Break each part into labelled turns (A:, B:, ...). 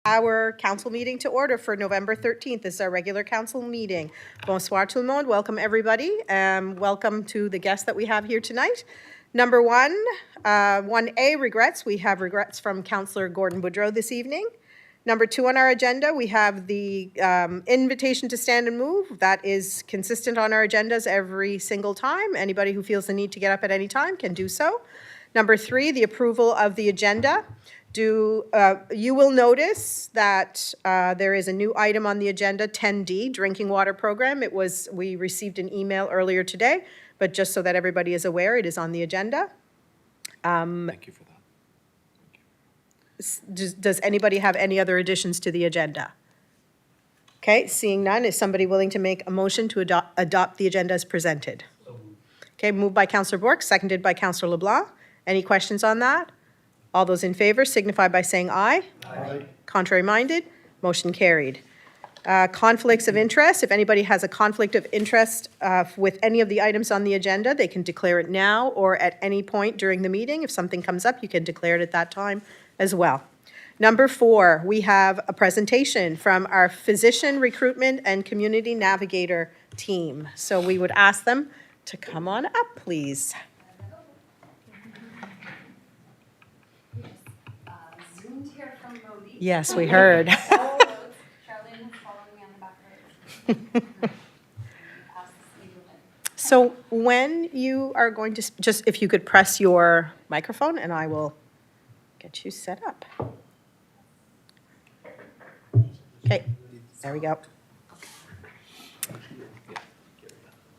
A: Our council meeting to order for November 13th. This is our regular council meeting. Bonsoir tout le monde. Welcome everybody. Welcome to the guests that we have here tonight. Number one, 1A, regrets. We have regrets from Councillor Gordon Woodrow this evening. Number two on our agenda, we have the invitation to stand and move. That is consistent on our agendas every single time. Anybody who feels the need to get up at any time can do so. Number three, the approval of the agenda. You will notice that there is a new item on the agenda, 10D, Drinking Water Program. We received an email earlier today, but just so that everybody is aware, it is on the agenda.
B: Thank you for that.
A: Does anybody have any other additions to the agenda? Okay, seeing none, is somebody willing to make a motion to adopt the agenda as presented? Okay, moved by Councillor Bourque, seconded by Councillor LeBlanc. Any questions on that? All those in favor signify by saying aye.
B: Aye.
A: Contrary minded, motion carried. Conflicts of interest, if anybody has a conflict of interest with any of the items on the agenda, they can declare it now or at any point during the meeting. If something comes up, you can declare it at that time as well. Number four, we have a presentation from our Physician Recruitment and Community Navigator team. So we would ask them to come on up, please. Yes, we heard.
C: Charlene is following me on the back row.
A: So when you are going to, just if you could press your microphone and I will get you set up. Okay, there we go.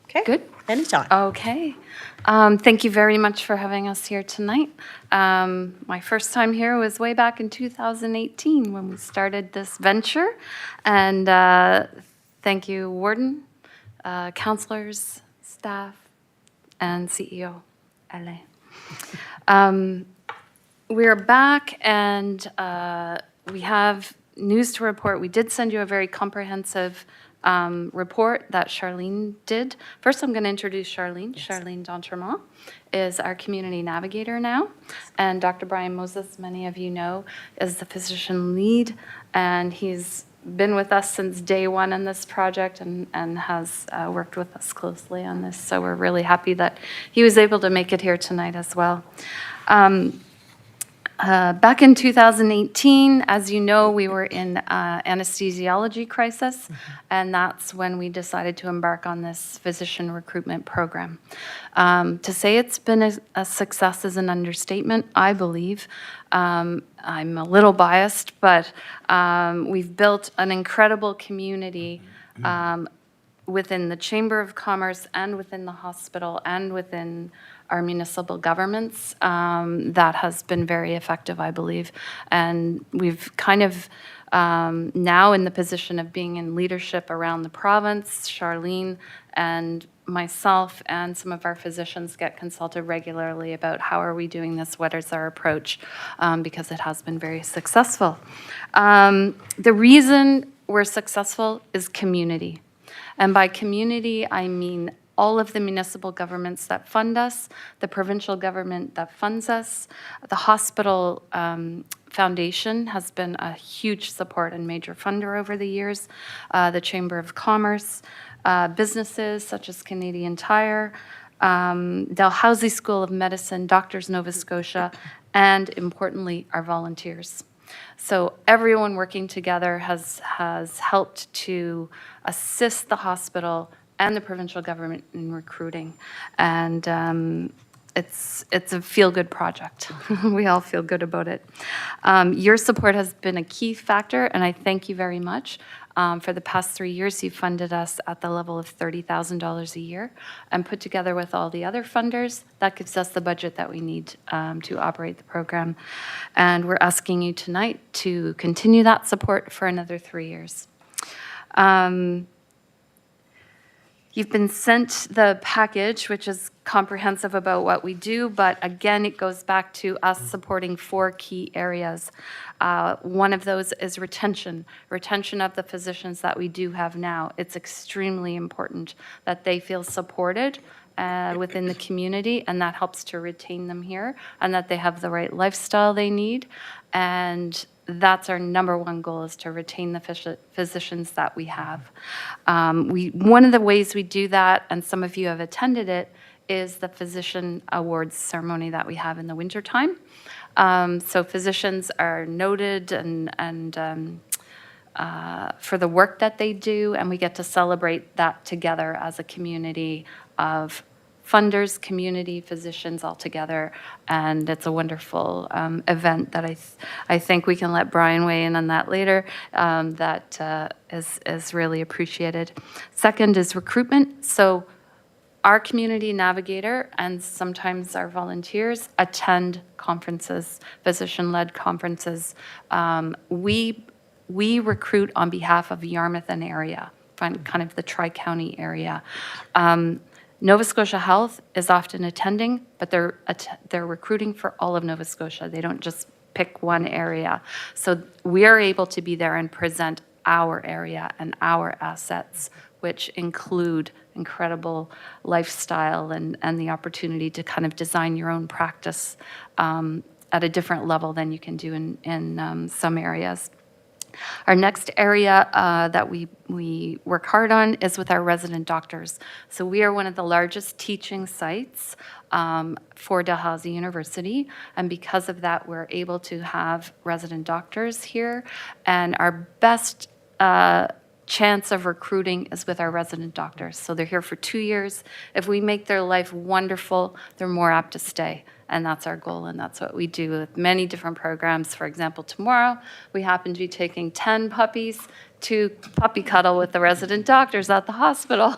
A: Okay.
C: Good.
A: Anytime.
C: Okay. Thank you very much for having us here tonight. My first time here was way back in 2018 when we started this venture. And thank you, Warden, councillors, staff, and CEO, Alain. We're back and we have news to report. We did send you a very comprehensive report that Charlene did. First, I'm going to introduce Charlene. Yes. Charlene D'Entremont is our community navigator now. And Dr. Brian Moses, many of you know, is the physician lead. And he's been with us since day one in this project and has worked with us closely on this. So we're really happy that he was able to make it here tonight as well. Back in 2018, as you know, we were in anesthesiology crisis, and that's when we decided to embark on this physician recruitment program. To say it's been a success is an understatement, I believe. I'm a little biased, but we've built an incredible community within the Chamber of Commerce and within the hospital and within our municipal governments that has been very effective, I believe. And we've kind of now in the position of being in leadership around the province. Charlene and myself and some of our physicians get consulted regularly about how are we doing this, what is our approach, because it has been very successful. The reason we're successful is community. And by community, I mean all of the municipal governments that fund us, the provincial government that funds us, the hospital foundation has been a huge support and major funder over the years, the Chamber of Commerce, businesses such as Canadian Tire, Dalhousie School of Medicine, Doctors Nova Scotia, and importantly, our volunteers. So everyone working together has helped to assist the hospital and the provincial government in recruiting. And it's a feel-good project. We all feel good about it. Your support has been a key factor, and I thank you very much. For the past 3 years, you've funded us at the level of $30,000 a year, and put together with all the other funders, that gives us the budget that we need to operate the program. And we're asking you tonight to continue that support for another 3 years. You've been sent the package, which is comprehensive about what we do, but again, it goes back to us supporting 4 key areas. One of those is retention of the physicians that we do have now. It's extremely important that they feel supported within the community, and that helps to retain them here, and that they have the right lifestyle they need, and that's our number one goal, is to retain the physicians that we have. One of the ways we do that, and some of you have attended it, is the physician awards ceremony that we have in the wintertime. So physicians are noted and for the work that they do, and we get to celebrate that together as a community of funders, community, physicians all together, and it's a wonderful event that I think we can let Brian weigh in on that later, that is really appreciated. Second is recruitment. So our community navigator and sometimes our volunteers attend conferences, physician-led conferences. We recruit on behalf of Yarmouth and area, kind of the Tri-County area. Nova Scotia Health is often attending, but they're recruiting for all of Nova Scotia. They don't just pick one area. So we are able to be there and present our area and our assets, which include incredible lifestyle and the opportunity to kind of design your own practice at a different level than you can do in some areas. Our next area that we work hard on is with our resident doctors. So we are one of the largest teaching sites for Dalhousie University, and because of that, we're able to have resident doctors here, and our best chance of recruiting is with our resident doctors. So they're here for 2 years. If we make their life wonderful, they're more apt to stay. And that's our goal, and that's what we do with many different programs. For example, tomorrow, we happen to be taking 10 puppies to puppy cuddle with the resident doctors at the hospital.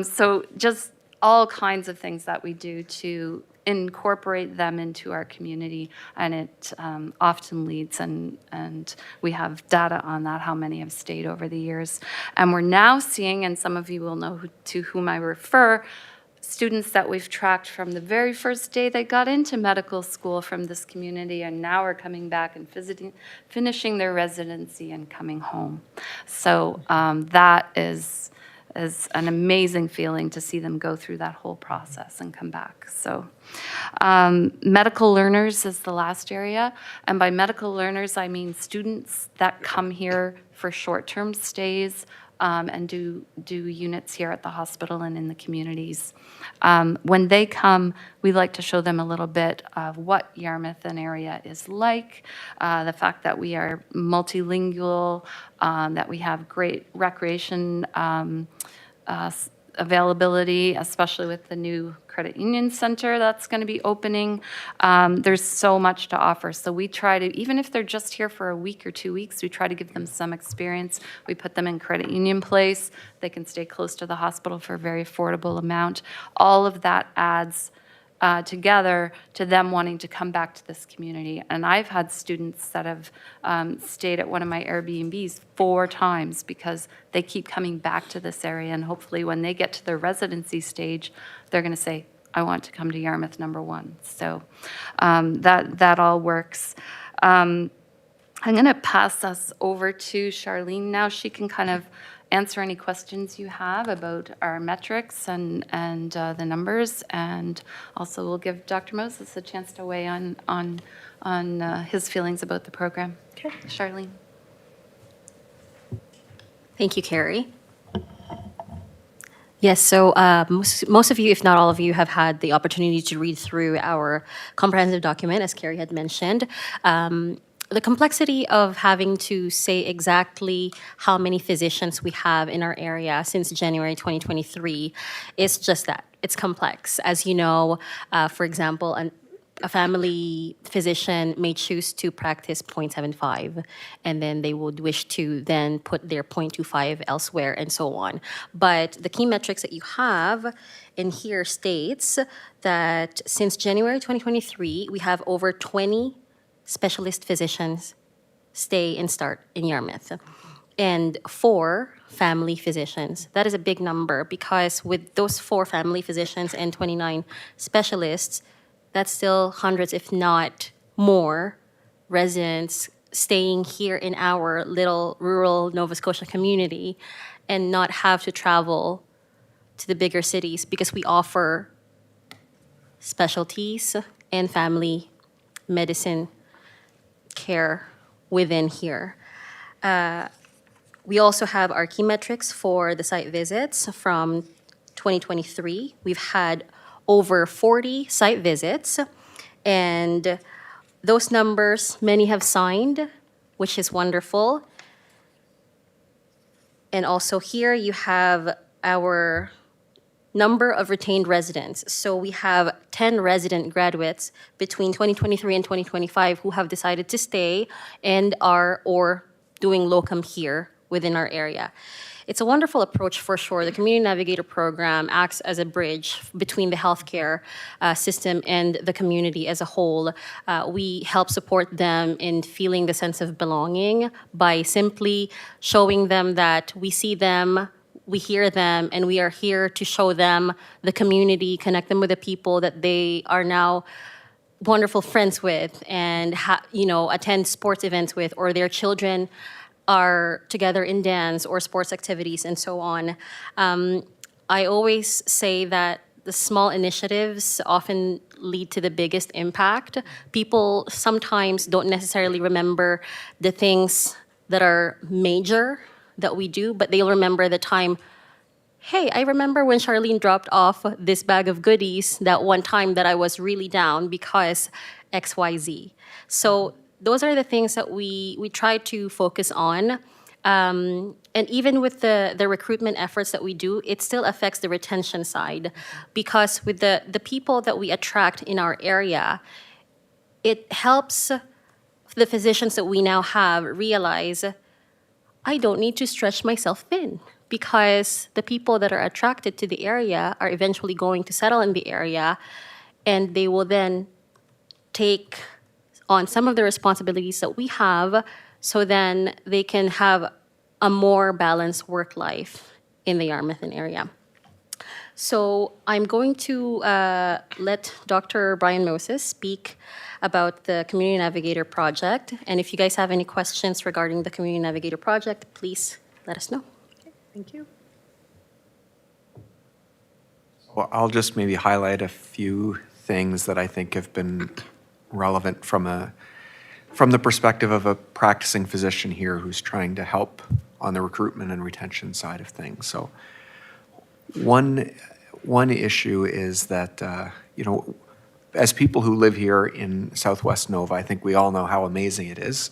C: So just all kinds of things that we do to incorporate them into our community, and it often leads, and we have data on that, how many have stayed over the years. And we're now seeing, and some of you will know to whom I refer, students that we've tracked from the very first day they got into medical school from this community, and now are coming back and finishing their residency and coming home. So that is an amazing feeling to see them go through that whole process and come back. So medical learners is the last area, and by medical learners I mean students that come here for short-term stays and do units here at the hospital and in the communities. When they come, we like to show them a little bit of what Yarmouth and area is like, the fact that we are multilingual, that we have great recreation availability, especially with the new credit union center that's going to be opening. There's so much to offer. So we try to, even if they're just here for a week or 2 weeks, we try to give them some experience. We put them in credit union place. They can stay close to the hospital for a very affordable amount. All of that adds together to them wanting to come back to this community. And I've had students that have stayed at one of my Airbnbs 4 times because they keep coming back to this area, and hopefully when they get to their residency stage, they're going to say, I want to come to Yarmouth #1. So that all works. I'm going to pass us over to Charlene now. She can kind of answer any questions you have about our metrics and the numbers, and also we'll give Dr. Moses a chance to weigh on his feelings about the program. Okay, Charlene.
D: Thank you, Carrie. Yes, so most of you, if not all of you, have had the opportunity to read through our comprehensive document, as Carrie had mentioned. The complexity of having to say exactly how many physicians we have in our area since January 2023 is just that. It's complex. As you know, for example, a family physician may choose to practice 0.75, and then they would wish to then put their 0.25 elsewhere, and so on. But the key metrics that you have in here states that since January 2023, we have over 20 specialist physicians stay and start in Yarmouth, and 4 family physicians. That is a big number, because with those 4 family physicians and 29 specialists, that's still hundreds, if not more, residents staying here in our little rural Nova Scotia community and not have to travel to the bigger cities, because we offer specialties and family medicine care within here. We also have our key metrics for the site visits from 2023. We've had over 40 site visits, and those numbers, many have signed, which is wonderful. And also here you have our number of retained residents. So we have 10 resident graduates between 2023 and 2025 who have decided to stay and are or doing locum here within our area. It's a wonderful approach for sure. The Community Navigator program acts as a bridge between the healthcare system and the community as a whole. We help support them in feeling the sense of belonging by simply showing them that we see them, we hear them, and we are here to show them the community, connect them with the people that they are now wonderful friends with and attend sports events with, or their children are together in dance or sports activities and so on. I always say that the small initiatives often lead to the biggest impact. People sometimes don't necessarily remember the things that are major that we do, but they'll remember the time, hey, I remember when Charlene dropped off this bag of goodies that one time that I was really down because XYZ. So those are the things that we try to focus on. And even with the recruitment efforts that we do, it still affects the retention side, because with the people that we attract in our area, it helps the physicians that we now have realize, I don't need to stretch myself thin, because the people that are attracted to the area are eventually going to settle in the area, and they will then take on some of the responsibilities that we have, so then they can have a more balanced work life in the Yarmouth area. So I'm going to let Dr. Brian Moses speak about the Community Navigator project. And if you guys have any questions regarding the Community Navigator project, please let us know.
A: Thank you.
B: Well, I'll just maybe highlight a few things that I think have been relevant from the perspective of a practicing physician here who's trying to help on the recruitment and retention side of things. So one issue is that, as people who live here in Southwest Nova, I think we all know how amazing it is.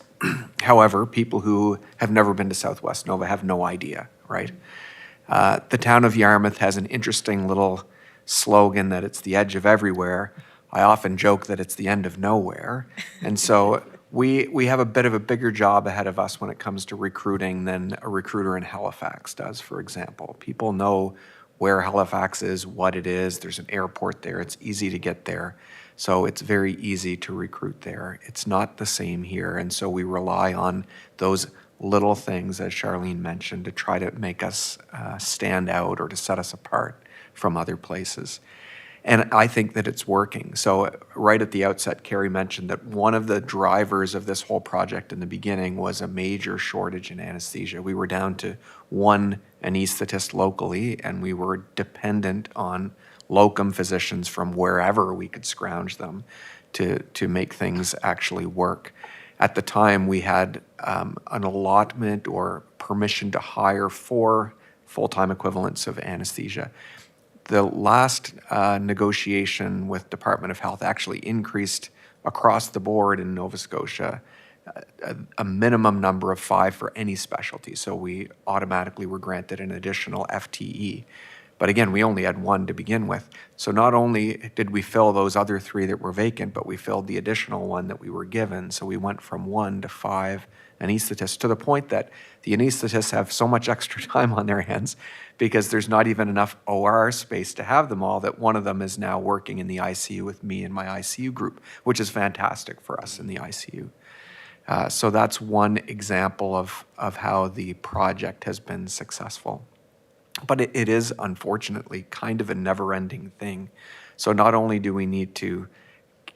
B: However, people who have never been to Southwest Nova have no idea, right? The town of Yarmouth has an interesting little slogan that it's the edge of everywhere. I often joke that it's the end of nowhere. And so we have a bit of a bigger job ahead of us when it comes to recruiting than a recruiter in Halifax does, for example. People know where Halifax is, what it is. There's an airport there. It's easy to get there. So it's very easy to recruit there. It's not the same here. And so we rely on those little things, as Charlene mentioned, to try to make us stand out or to set us apart from other places. And I think that it's working. So right at the outset, Carrie mentioned that one of the drivers of this whole project in the beginning was a major shortage in anesthesia. We were down to one anesthetist locally, and we were dependent on locum physicians from wherever we could scrounge them to make things actually work. At the time, we had an allotment or permission to hire 4 full-time equivalents of anesthesia. The last negotiation with Department of Health actually increased across the board in Nova Scotia a minimum number of 5 for any specialty. So we automatically were granted an additional FTE. But again, we only had 1 to begin with. So not only did we fill those other 3 that were vacant, but we filled the additional 1 that we were given. So we went from 1 to 5 anesthetists, to the point that the anesthetists have so much extra time on their hands because there's not even enough OR space to have them all, that one of them is now working in the ICU with me and my ICU group, which is fantastic for us in the ICU. So that's one example of how the project has been successful. But it is, unfortunately, kind of a never-ending thing. So not only do we need to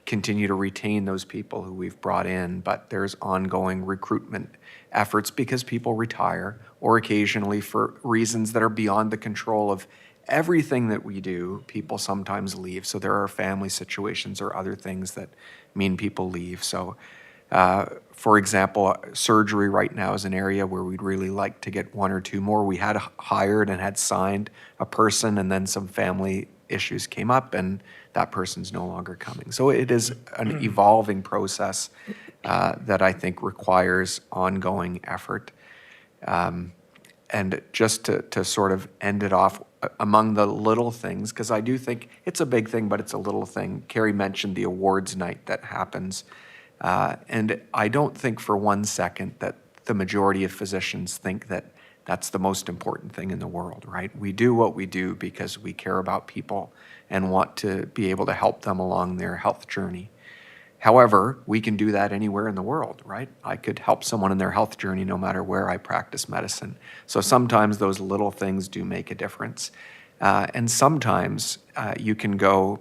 B: continue to retain those people who we've brought in, but there's ongoing recruitment efforts because people retire, or occasionally for reasons that are beyond the control of everything that we do, people sometimes leave. So there are family situations or other things that mean people leave. So For example, surgery right now is an area where we'd really like to get one or two more. We had hired and had signed a person, and then some family issues came up, and that person's no longer coming. So it is an evolving process that I think requires ongoing effort. And just to sort of end it off, among the little things, because I do think it's a big thing, but it's a little thing. Carrie mentioned the awards night that happens. And I don't think for one second that the majority of physicians think that that's the most important thing in the world, right? We do what we do because we care about people and want to be able to help them along their health journey. However, we can do that anywhere in the world, right? I could help someone in their health journey no matter where I practice medicine. So sometimes those little things do make a difference. And sometimes you can go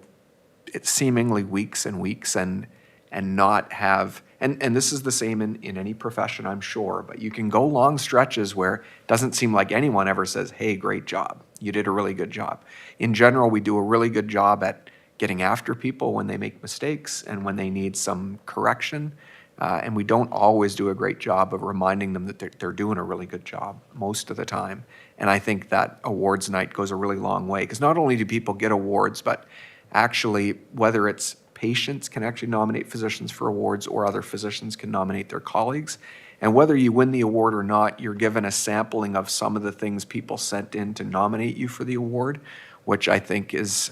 B: seemingly weeks and weeks and not have, and this is the same in any profession, I'm sure, but you can go long stretches where it doesn't seem like anyone ever says, hey, great job. You did a really good job. In general, we do a really good job at getting after people when they make mistakes and when they need some correction. And we don't always do a great job of reminding them that they're doing a really good job most of the time. And I think that awards night goes a really long way, because not only do people get awards, but actually, whether it's patients can actually nominate physicians for awards, or other physicians can nominate their colleagues. And whether you win the award or not, you're given a sampling of some of the things people sent in to nominate you for the award, which I think is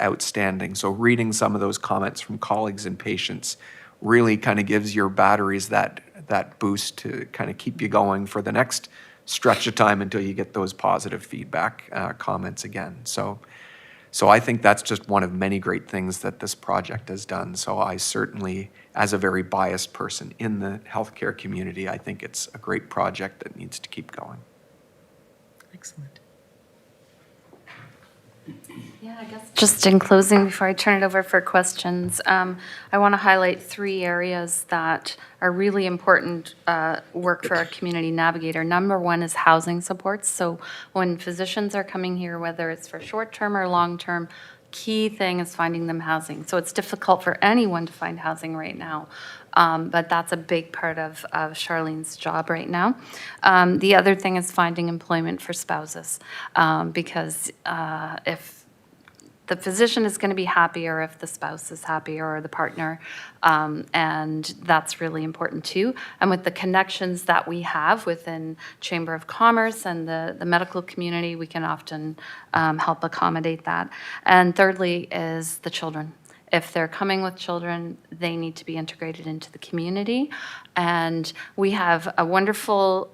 B: outstanding. So reading some of those comments from colleagues and patients really kind of gives your batteries that boost to kind of keep you going for the next stretch of time until you get those positive feedback comments again. So I think that's just one of many great things that this project has done. So I certainly, as a very biased person in the healthcare community, I think it's a great project that needs to keep going.
A: Excellent.
C: Yeah, I guess just in closing, before I turn it over for questions, I want to highlight 3 areas that are really important work for our community navigator. Number 1 is housing supports. So when physicians are coming here, whether it's for short-term or long-term, key thing is finding them housing. So it's difficult for anyone to find housing right now. But that's a big part of Charlene's job right now. The other thing is finding employment for spouses, because if the physician is going to be happier if the spouse is happier, or the partner, and that's really important too. And with the connections that we have within Chamber of Commerce and the medical community, we can often help accommodate that. And thirdly is the children. If they're coming with children, they need to be integrated into the community. And we have a wonderful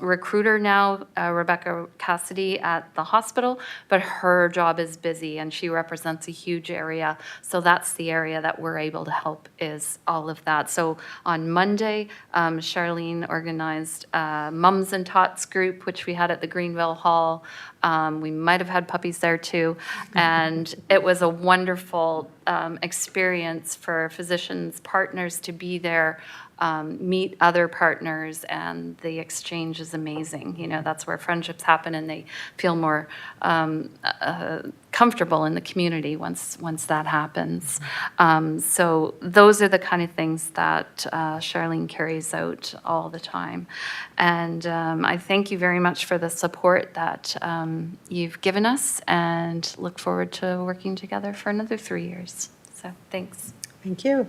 C: recruiter now, Rebecca Cassidy, at the hospital, but her job is busy and she represents a huge area. So that's the area that we're able to help, is all of that. So on Monday, Charlene organized a Mums and Tots group, which we had at the Greenville Hall. We might have had puppies there too. And it was a wonderful experience for physicians, partners to be there, meet other partners, and the exchange is amazing. You know, that's where friendships happen, and they feel more comfortable in the community once that happens. So those are the kind of things that Charlene carries out all the time. And I thank you very much for the support that you've given us, and look forward to working together for another 3 years. So thanks.
A: Thank you.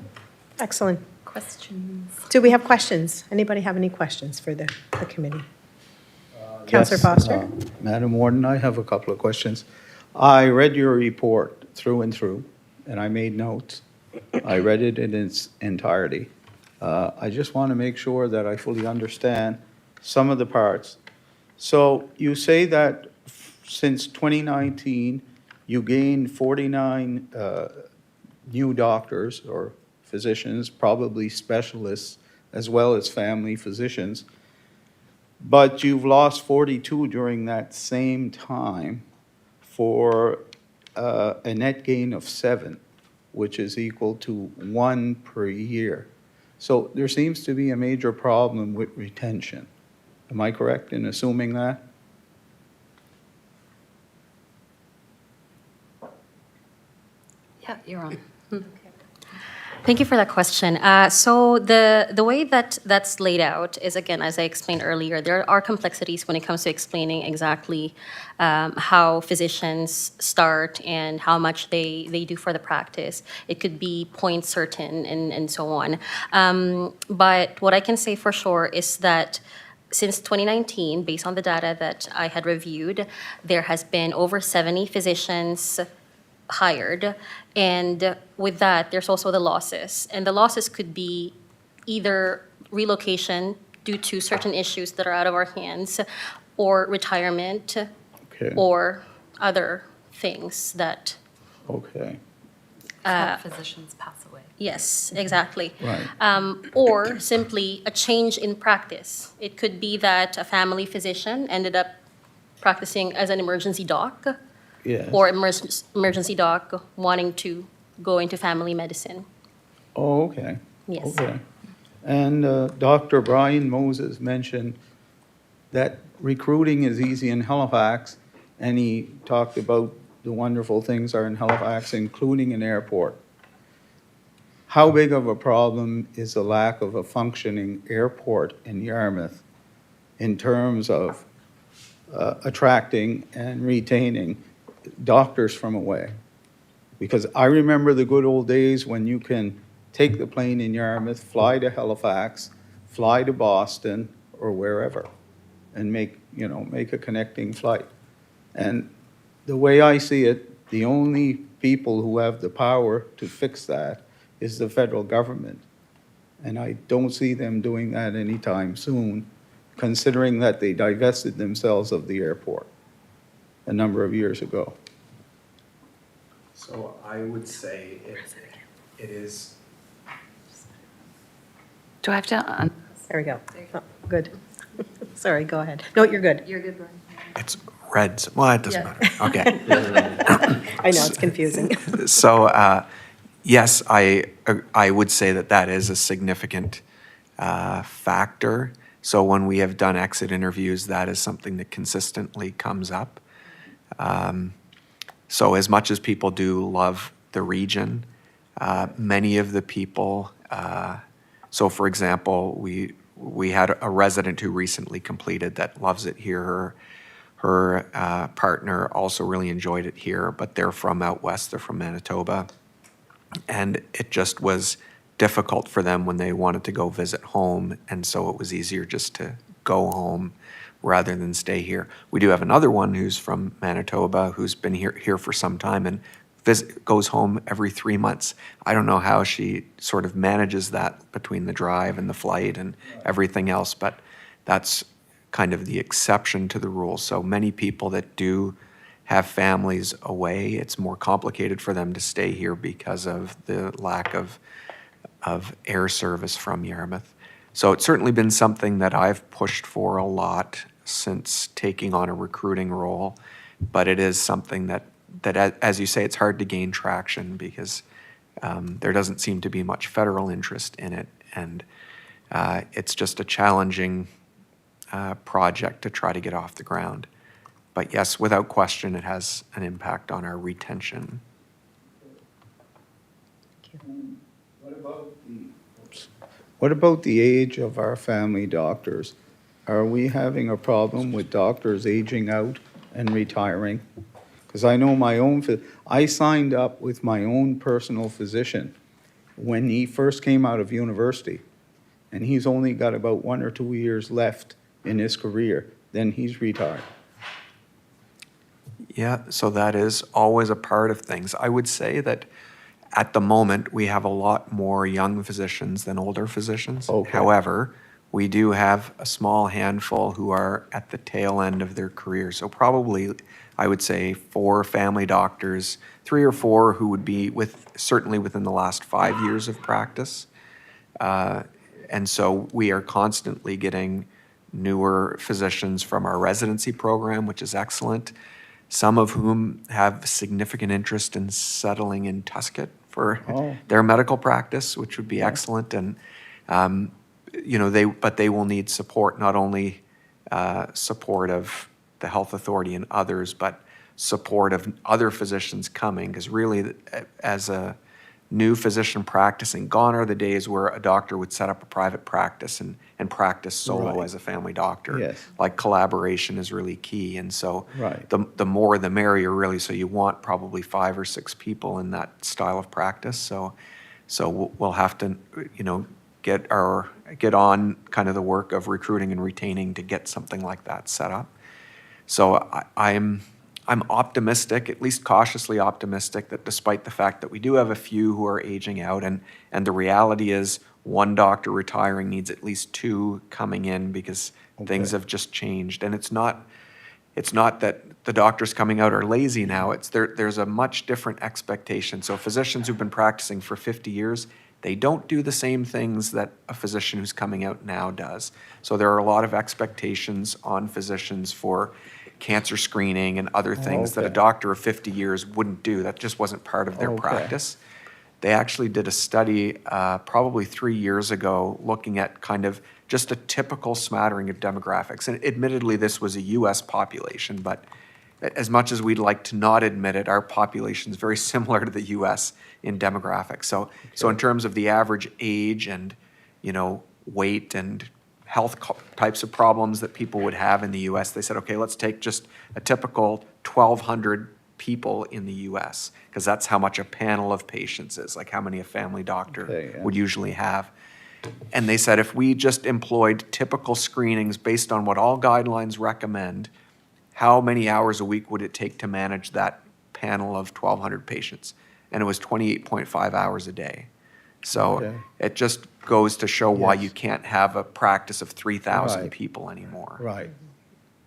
A: Excellent.
C: Questions?
A: Do we have questions? Anybody have any questions for the committee? Councillor
E: Yes,
A: Foster?
E: Madam Warden, I have a couple of questions. I read your report through and through, and I made notes. I read it in its entirety. I just want to make sure that I fully understand some of the parts. So you say that since 2019, you gained 49 new doctors or physicians, probably specialists, as well as family physicians. But you've lost 42 during that same time for a net gain of 7, which is equal to 1 per year. So there seems to be a major problem with retention. Am I correct in assuming that?
C: Yeah, you're on.
D: Thank you for that question. So the way that that's laid out is, again, as I explained earlier, there are complexities when it comes to explaining exactly how physicians start and how much they do for the practice. It could be point certain and so on. But what I can say for sure is that since 2019, based on the data that I had reviewed, there has been over 70 physicians hired. And with that, there's also the losses. And the losses could be either relocation due to certain issues that are out of our hands, or retirement,
E: Okay,
D: or other things that,
E: okay,
C: Physicians pass away.
D: yes, exactly.
E: right.
D: Or simply a change in practice. It could be that a family physician ended up practicing as an emergency doc,
E: Yes.
D: or emergency doc wanting to go into family medicine.
E: Oh, okay.
D: Yes.
E: Okay. And Dr. Brian Moses mentioned that recruiting is easy in Halifax, and he talked about the wonderful things are in Halifax, including an airport. How big of a problem is the lack of a functioning airport in Yarmouth in terms of attracting and retaining doctors from away? Because I remember the good old days when you can take the plane in Yarmouth, fly to Halifax, fly to Boston or wherever, and make a connecting flight. And the way I see it, the only people who have the power to fix that is the federal government. And I don't see them doing that anytime soon, considering that they divested themselves of the airport a number of years ago.
B: So I would say it is.
C: Do I have to?
A: There we go. Oh, good. Sorry, go ahead. No, you're good.
C: You're good, Brian.
B: It's reds. Well, it doesn't
C: Yeah.
B: matter. Okay.
A: I know, it's confusing.
B: So, yes, I would say that that is a significant factor. So when we have done exit interviews, that is something that consistently comes up. So as much as people do love the region, many of the people, so for example, we had a resident who recently completed that loves it here. Her partner also really enjoyed it here, but they're from out west, they're from Manitoba. And it just was difficult for them when they wanted to go visit home, and so it was easier just to go home rather than stay here. We do have another one who's from Manitoba who's been here for some time and goes home every 3 months. I don't know how she sort of manages that between the drive and the flight and everything else, but that's kind of the exception to the rule. So many people that do have families away, it's more complicated for them to stay here because of the lack of air service from Yarmouth. So it's certainly been something that I've pushed for a lot since taking on a recruiting role, but it is something that as you say, it's hard to gain traction because there doesn't seem to be much federal interest in it, and it's just a challenging project to try to get off the ground. But yes, without question, it has an impact on our retention.
E: What about the age of our family doctors? Are we having a problem with doctors aging out and retiring? Because I know I signed up with my own personal physician when he first came out of university, and he's only got about 1 or 2 years left in his career, then he's retired.
B: Yeah, so that is always a part of things. I would say that at the moment, we have a lot more young physicians than older physicians.
E: Okay.
B: However, we do have a small handful who are at the tail end of their career. So probably, I would say 4 family doctors, 3 or 4 who would be certainly within the last 5 years of practice. And so we are constantly getting newer physicians from our residency program, which is excellent. Some of whom have significant interest in settling in Tuscot for their medical practice, which would be excellent. And but they will need support, not only support of the health authority and others, but support of other physicians coming. Because really, as a new physician practicing. Gone are the days where a doctor would set up a private practice and practice solo
E: Right.
B: as a family doctor.
E: Yes.
B: Like collaboration is really key. And so
E: Right.
B: the more the merrier, really. So you want probably 5 or 6 people in that style of practice. So we'll have to, get on kind of the work of recruiting and retaining to get something like that set up. So I'm optimistic, at least cautiously optimistic, that despite the fact that we do have a few who are aging out, and the reality is one doctor retiring needs at least 2 coming in because things have just changed. And it's not that the doctors coming out are lazy now. There's a much different expectation. So physicians who've been practicing for 50 years, they don't do the same things that a physician who's coming out now does. So there are a lot of expectations on physicians for cancer screening and other things that a
E: Okay.
B: doctor of 50 years wouldn't do. That just wasn't part of their
E: Okay.
B: practice. They actually did a study probably 3 years ago looking at kind of just a typical smattering of demographics. And admittedly, this was a US population, but as much as we'd like to not admit it, our population is very similar to the US in demographics. So in terms of the average age and, weight and health types of problems that people would have in the US, they said, okay, let's take just a typical 1,200 people in the US, because that's how much a panel of patients is, like how many a family doctor
E: Okay, yeah.
B: would usually have. And they said if we just employed typical screenings based on what all guidelines recommend, how many hours a week would it take to manage that panel of 1,200 patients? And it was 28.5 hours a day. So
E: Okay.
B: it just goes to show why
E: Yes.
B: you can't have a practice of 3,000
E: Right.
B: people anymore.
E: Right.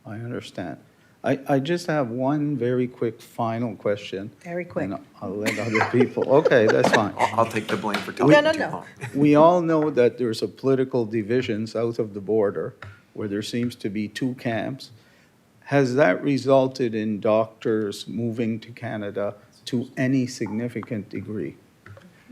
E: I understand. I just have one very quick final question.
A: Very quick.
E: And I'll let other people, okay, that's fine.
B: I'll take the blame for telling
A: No,
B: you
A: no,
B: too
A: no.
B: long.
E: We all know that there's a political division south of the border where there seems to be 2 camps. Has that resulted in doctors moving to Canada to any significant degree?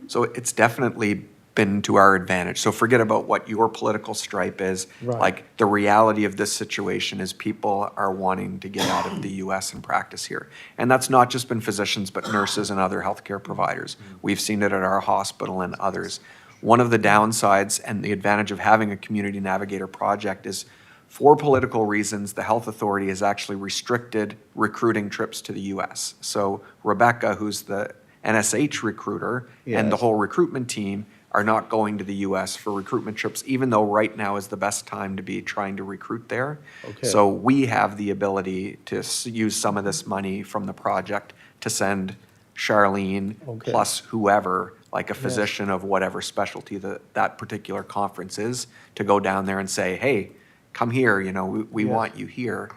B: So it's definitely been to our advantage. So forget about what your political stripe is.
E: Right.
B: Like the reality of this situation is people are wanting to get out of the US and practice here. And that's not just been physicians, but nurses and other healthcare providers. We've seen it at our hospital and others. One of the downsides and the advantage of having a community navigator project is for political reasons, the health authority has actually restricted recruiting trips to the US. So Rebecca, who's the NSH recruiter, and the
E: Yes.
B: whole recruitment team are not going to the US for recruitment trips, even though right now is the best time to be trying to recruit there.
E: Okay.
B: So we have the ability to use some of this money from the project to send Charlene
E: Okay.
B: plus whoever, like a physician of whatever specialty that particular conference is, to go down there and say, hey, come here, we
E: Yes.
B: want you here.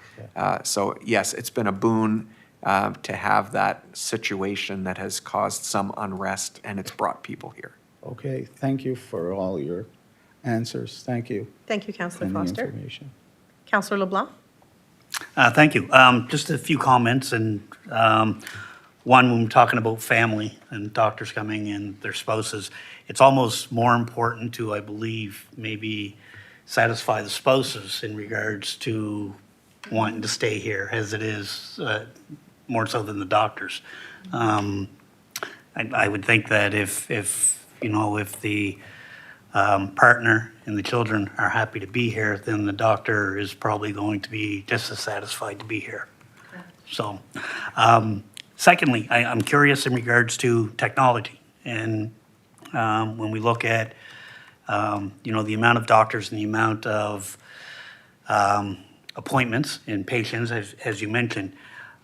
B: So yes, it's been a boon to have that situation that has caused some unrest, and it's brought people here.
E: Okay, thank you for all your answers. Thank you.
A: Thank you, Councillor
E: And the
A: Foster.
E: information.
A: Councillor LeBlanc?
F: Thank you. Just a few comments, and one, when we're talking about family and doctors coming and their spouses, it's almost more important to, I believe, maybe satisfy the spouses in regards to wanting to stay here, as it is more so than the doctors. I would think that if the partner and the children are happy to be here, then the doctor is probably going to be just as satisfied to be here. So, secondly, I'm curious in regards to technology. And when we look at, the amount of doctors and the amount of appointments and patients, as you mentioned,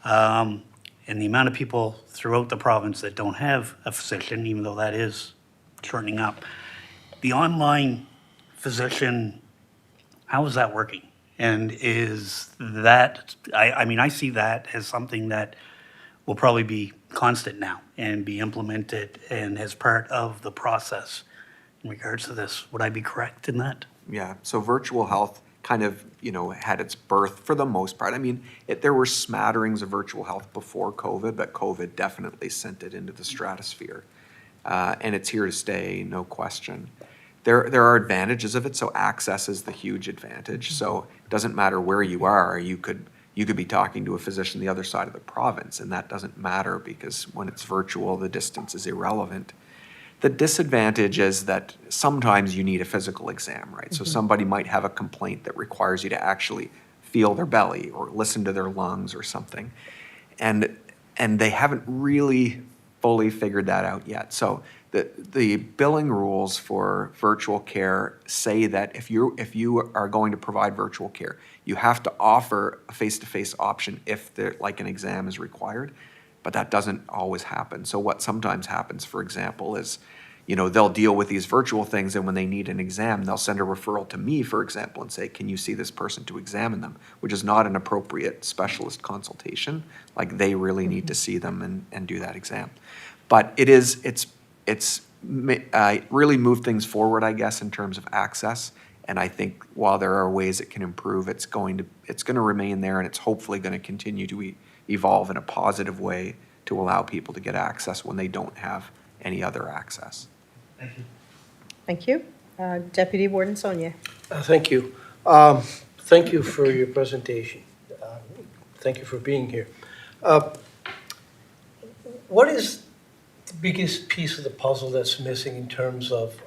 F: and the amount of people throughout the province that don't have a physician, even though that is shortening up. The online physician, how is that working? And is that, I see that as something that will probably be constant now and be implemented and as part of the process in regards to this. Would I be correct in that?
B: Yeah, so virtual health kind of, had its birth for the most part. I mean, there were smatterings of virtual health before COVID, but COVID definitely sent it into the stratosphere. And it's here to stay, no question. There are advantages of it, so access is the huge advantage. So it doesn't matter where you are, you could be talking to a physician the other side of the province, and that doesn't matter because when it's virtual, the distance is irrelevant. The disadvantage is that sometimes you need a physical exam, right? So somebody might have a complaint that requires you to actually feel their belly or listen to their lungs or something. And they haven't really fully figured that out yet. So the billing rules for virtual care say that if you are going to provide virtual care, you have to offer a face-to-face option if like an exam is required, but that doesn't always happen. So what sometimes happens, for example, is they'll deal with these virtual things, and when they need an exam, they'll send a referral to me, for example, and say, can you see this person to examine them, which is not an appropriate specialist consultation. Like, they really need to see them and do that exam. But it's really moved things forward, I guess, in terms of access. And I think while there are ways it can improve, it's going to remain there, and it's hopefully going to continue to evolve in a positive way to allow people to get access when they don't have any other access.
F: Thank you.
A: Thank you. Deputy Warden Sonia.
G: Thank you. Thank you for your presentation. Thank you for being here. What is the biggest piece of the puzzle that's missing in terms of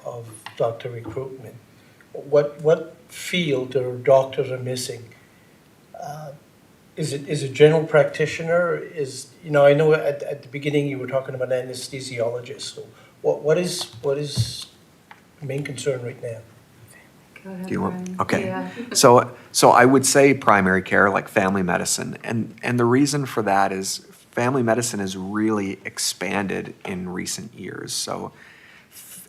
G: doctor recruitment? What field or doctors are missing? Is it general practitioner? I know at the beginning you were talking about anesthesiologists. So what is the main concern right now?
C: Go ahead,
B: Do you want?
C: Brian.
B: Okay.
C: Yeah.
B: So I would say primary care, like family medicine, and the reason for that is family medicine has really expanded in recent years. So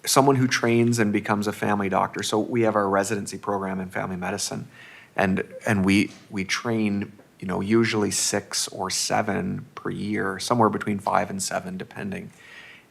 B: someone who trains and becomes a family doctor. So we have our residency program in family medicine, and we train usually 6 or 7 per year, somewhere between 5 and 7, depending.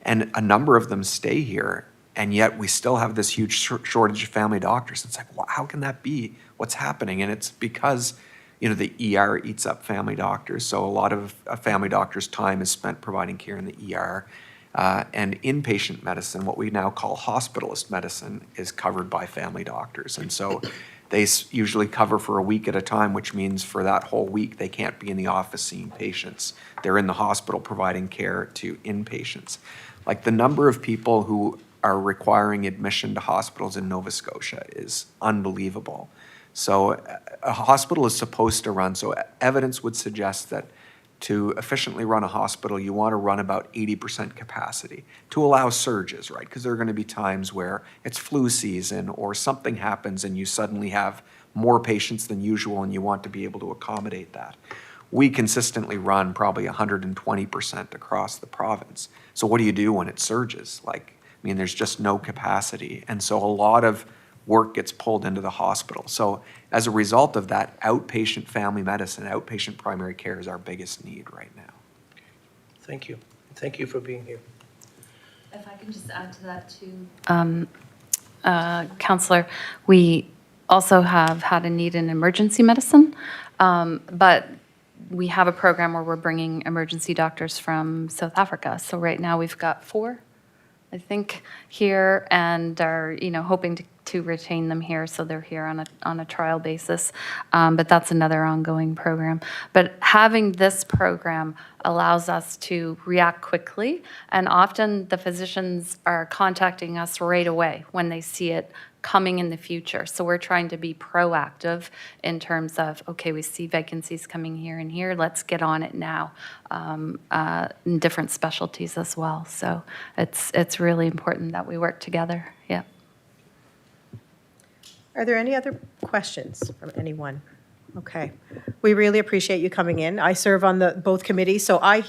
B: And a number of them stay here, and yet we still have this huge shortage of family doctors. It's like, well, how can that be? What's happening? And it's because, the ER eats up family doctors. So a lot of a family doctor's time is spent providing care in the ER. And inpatient medicine, what we now call hospitalist medicine, is covered by family doctors. And so they usually cover for a week at a time, which means for that whole week, they can't be in the office seeing patients. They're in the hospital providing care to inpatients. Like, the number of people who are requiring admission to hospitals in Nova Scotia is unbelievable. So a hospital is supposed to run, so evidence would suggest that to efficiently run a hospital, you want to run about 80% capacity to allow surges, right? Because there are going to be times where it's flu season or something happens and you suddenly have more patients than usual, and you want to be able to accommodate that. We consistently run probably 120% across the province. So what do you do when it surges? There's just no capacity. And so a lot of work gets pulled into the hospital. So as a result of that, outpatient family medicine, outpatient primary care is our biggest need right now.
G: Thank you. Thank you for being here.
C: If I can just add to that too, Counselor, we also have had a need in emergency medicine, but we have a program where we're bringing emergency doctors from South Africa. So right now we've got 4, I think, here, and are hoping to retain them here, so they're here on a trial basis. But that's another ongoing program. But having this program allows us to react quickly, and often the physicians are contacting us right away when they see it coming in the future. So we're trying to be proactive in terms of, okay, we see vacancies coming here and here, let's get on it now, in different specialties as well. So it's really important that we work together. Yeah.
A: Are there any other questions from anyone? Okay. We really appreciate you coming in. I serve on both committees, so I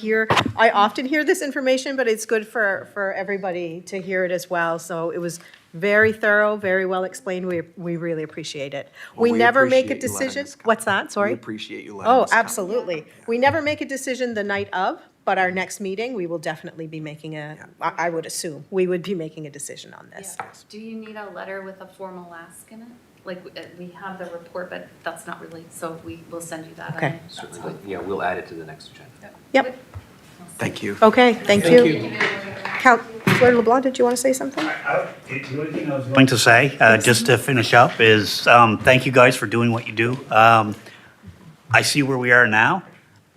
A: often hear this information, but it's good for everybody to hear it as well. So it was very thorough, very well explained. We really appreciate it.
B: Well,
A: We never make a
B: appreciate you letting
A: decision.
B: us come.
A: What's that? Sorry?
B: We appreciate you letting
A: Oh,
B: us come.
A: absolutely. We never make a decision the night of, but our next meeting, we will definitely be making I would assume, we would be making a decision on this.
C: Do you need a letter with a formal ask in it? Like, we have the report, but that's not really, so we will send you that.
A: Okay.
H: Certainly, but yeah, we'll add it to the next agenda.
A: Yep.
B: Thank you.
A: Okay, thank
G: Thank
A: you.
G: you.
A: Councilor LeBlanc, did you want to say something?
F: The only thing I was going to say, just to finish up, is thank you guys for doing what you do. I see where we are now,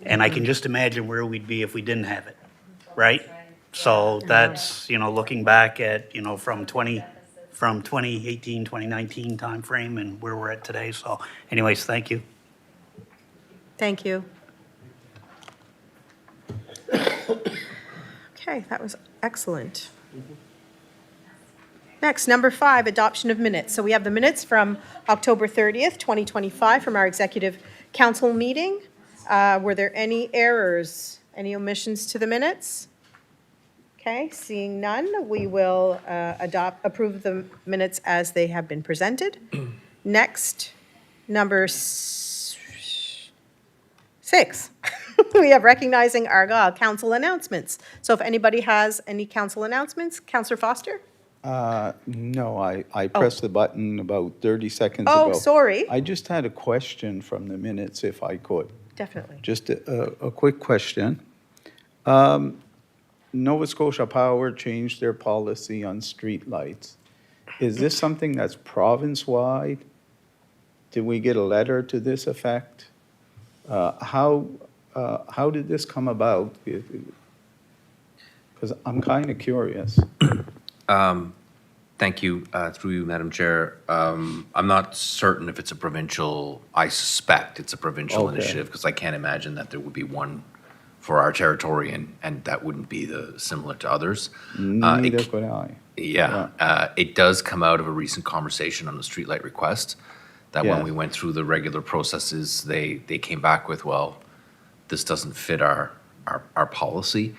F: and I can just imagine where we'd be if we didn't have it, right? So that's, looking back at, from 2018, 2019 timeframe and where we're at today. So anyways, thank you.
A: Thank you. Okay, that was excellent. Next, number 5, adoption of minutes. So we have the minutes from October 30th, 2025, from our executive council meeting. Were there any errors, any omissions to the minutes? Okay, seeing none, we will approve the minutes as they have been presented. Next, number 6. We have recognizing Argyle council announcements. So if anybody has any council announcements, Councillor Foster?
E: No, I pressed the button about 30 seconds ago.
A: Oh, sorry.
E: I just had a question from the minutes, if I could.
A: Definitely.
E: Just a quick question. Nova Scotia Power changed their policy on streetlights. Is this something that's province-wide? Did we get a letter to this effect? How did this come about? Because I'm kind of curious.
H: Thank you, through you, Madam Chair. I'm not certain if it's a provincial, I suspect it's a provincial
E: Okay.
H: initiative, because I can't imagine that there would be one for our territory, and that wouldn't be similar to others.
E: Neither could I.
H: It does come out of a recent conversation on the streetlight request, that when
E: Yeah.
H: we went through the regular processes, they came back with, well, this doesn't fit our policy.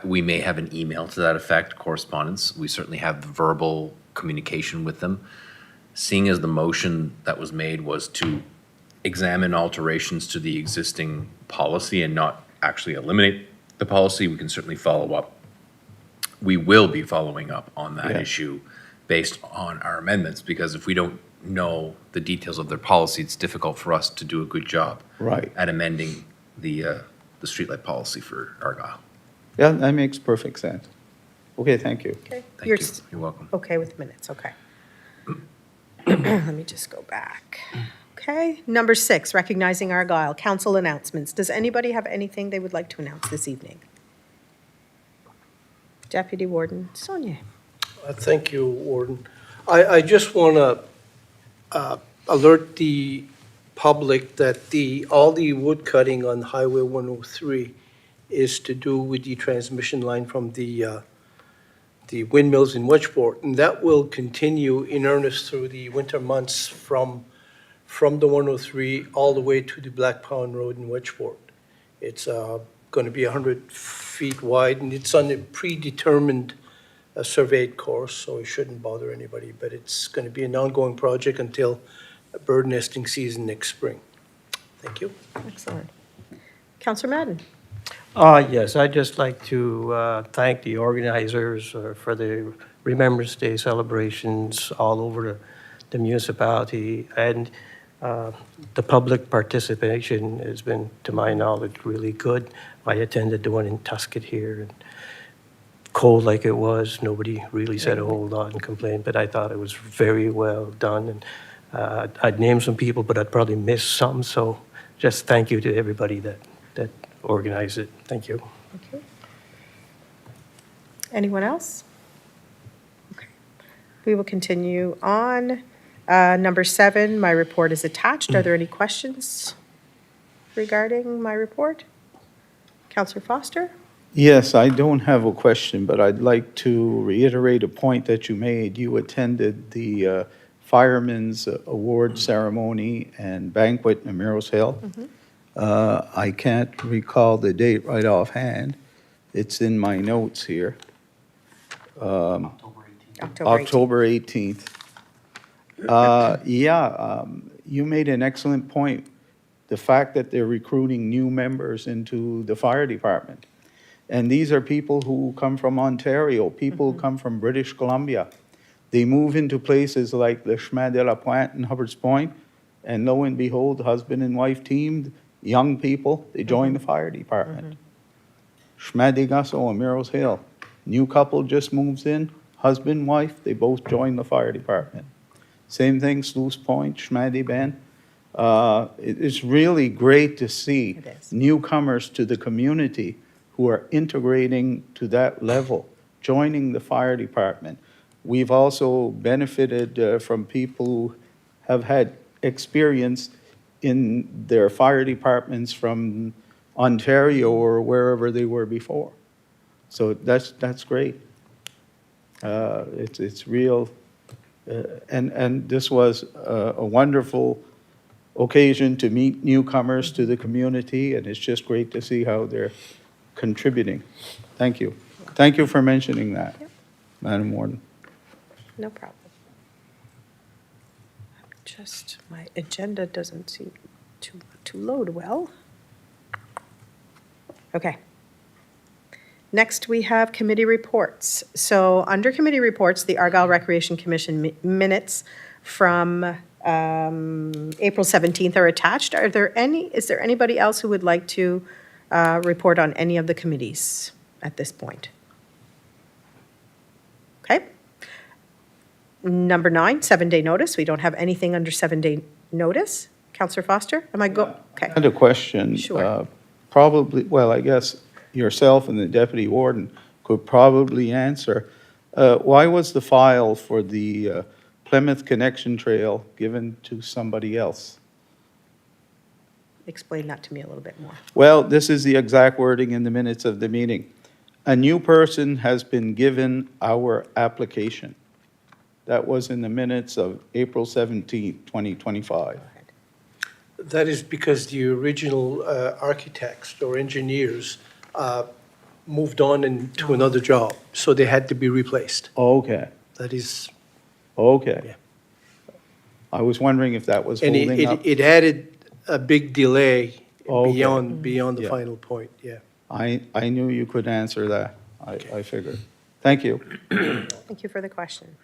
H: We may have an email to that effect, correspondence. We certainly have the verbal communication with them. Seeing as the motion that was made was to examine alterations to the existing policy and not actually eliminate the policy, we can certainly follow up. We will be following up on that
E: Yeah.
H: issue based on our amendments, because if we don't know the details of their policy, it's difficult for us to do a good job
E: Right.
H: at amending the streetlight policy for Argyle.
E: Yeah, that makes perfect sense. Okay, thank you.
A: Okay.
H: Thank
A: You're
H: you. You're welcome.
A: okay with minutes, okay. Let me just go back. Okay, number 6, recognizing Argyle, council announcements. Does anybody have anything they would like to announce this evening? Deputy Warden Sonia.
G: Thank you, Warden. I just want to alert the public that all the wood cutting on Highway 103 is to do with the transmission line from the windmills in Wedgeport, and that will continue in earnest through the winter months from the 103 all the way to the Black Pond Road in Wedgeport. It's going to be 100 feet wide, and it's on a predetermined surveyed course, so it shouldn't bother anybody, but it's going to be an ongoing project until bird nesting season next spring. Thank you.
A: Excellent. Councillor Madden.
I: Yes, I'd just like to thank the organizers for the Remembrance Day celebrations all over the municipality, and the public participation has been, to my knowledge, really good. I attended the one in Tuscany here, and cold like it was, nobody really said a whole lot and complained, but I thought it was very well done. And I'd name some people, but I'd probably miss some, so just thank you to everybody that organized it. Thank you.
A: Thank you. Anyone else? Okay. We will continue on. Number 7, my report is attached. Are there any questions regarding my report? Councillor Foster?
E: Yes, I don't have a question, but I'd like to reiterate a point that you made. You attended the Firemen's Award Ceremony and Banquet in Merrill's Hill. I can't recall the date right offhand. It's in my notes here. October 18th. You made an excellent point. The fact that they're recruiting new members into the fire department. And these are people who come from Ontario, people who come from British Columbia. They move into places like the Chemin de la Pointe and Hubbard's Point, and lo and behold, husband and wife teamed, young people, they join the fire department. Chemin de Gasso and Merrill's Hill. New couple just moves in, husband, wife, they both join the fire department. Same thing, Sluice Point, Chemin de Ben. It's really great to see
A: It is.
E: newcomers to the community who are integrating to that level, joining the fire department. We've also benefited from people who have had experience in their fire departments from Ontario or wherever they were before. So that's great. It's real, and this was a wonderful occasion to meet newcomers to the community, and it's just great to see how they're contributing. Thank you. Thank you for mentioning that, Madam Warden.
A: No problem. Just, my agenda doesn't seem to load well. Okay. Next, we have committee reports. So under committee reports, the Argyle Recreation Commission minutes from April 17th are attached. Is there anybody else who would like to report on any of the committees at this point? Okay. Number 9, 7-day notice. We don't have anything under 7-day notice. Councillor Foster, okay.
E: I had a question.
A: Sure.
E: Probably, well, I guess yourself and the deputy warden could probably answer. Why was the file for the Plymouth Connection Trail given to somebody else?
A: Explain that to me a little bit more.
E: Well, this is the exact wording in the minutes of the meeting. A new person has been given our application. That was in the minutes of April 17th, 2025.
G: That is because the original architects or engineers moved on into another job, so they had to be replaced.
E: Okay,
G: That is,
E: okay.
G: Yeah.
E: I was wondering if that was
G: and
E: holding up.
G: it added a big delay
E: Okay.
G: beyond the
E: Yeah.
G: final point, yeah.
E: I knew you could answer that. I figured. Thank you.
A: Thank you for the question.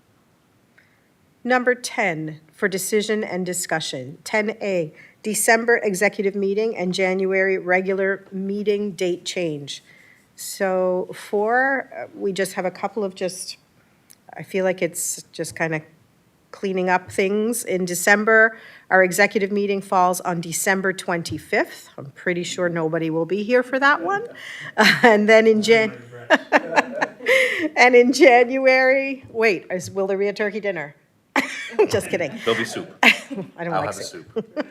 A: Number 10, for decision and discussion. 10A, December executive meeting and January regular meeting date change. So we just have a couple of I feel like it's just kind of cleaning up things. In December, our executive meeting falls on December 25th. I'm pretty sure nobody will be here for that one. And then and in January, will there be a turkey dinner? Just kidding.
H: There'll be soup.
A: I don't
H: I'll
A: like
H: have the
A: soup.
H: soup.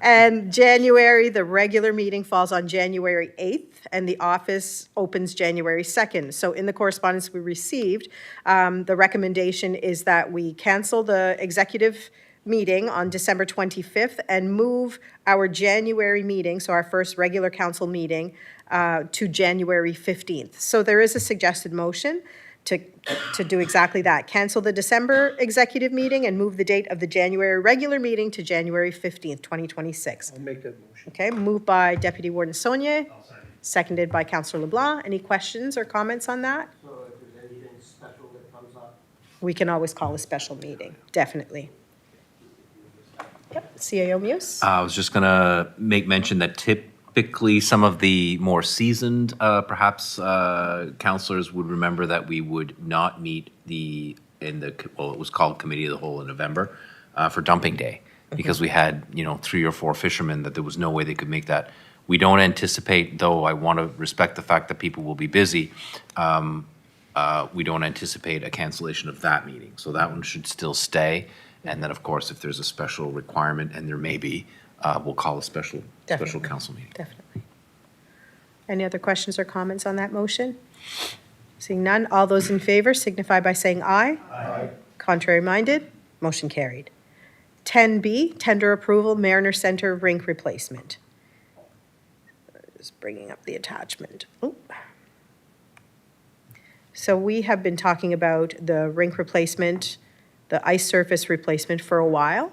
A: And January, the regular meeting falls on January 8th, and the office opens January 2nd. So in the correspondence we received, the recommendation is that we cancel the executive meeting on December 25th and move our January meeting, so our first regular council meeting, to January 15th. So there is a suggested motion to do exactly that. Cancel the December executive meeting and move the date of the January regular meeting to January 15th, 2026.
G: I'll make that motion.
A: Okay, moved by Deputy Warden Saunier, seconded by Councillor LeBlanc. Any questions or comments on that?
I: So if there's anything special that comes up?
A: We can always call a special meeting, definitely. Yep, CAO Muse?
H: I was just going to make mention that typically some of the more seasoned, perhaps, councillors would remember that we would not meet it was called Committee of the Whole in November for dumping day, because we had, 3 or 4 fishermen that there was no way they could make that. We don't anticipate, though I want to respect the fact that people will be busy, we don't anticipate a cancellation of that meeting. So that one should still stay. And then, of course, if there's a special requirement, and there may be, we'll call a special
A: Definitely.
H: council meeting.
A: Definitely. Any other questions or comments on that motion? Seeing none, all those in favor signify by saying aye. Aye. Contrary minded, motion carried. 10B, tender approval, Mariner Center rink replacement. Just bringing up the attachment. Oop. So we have been talking about the rink replacement, the ice surface replacement for a while.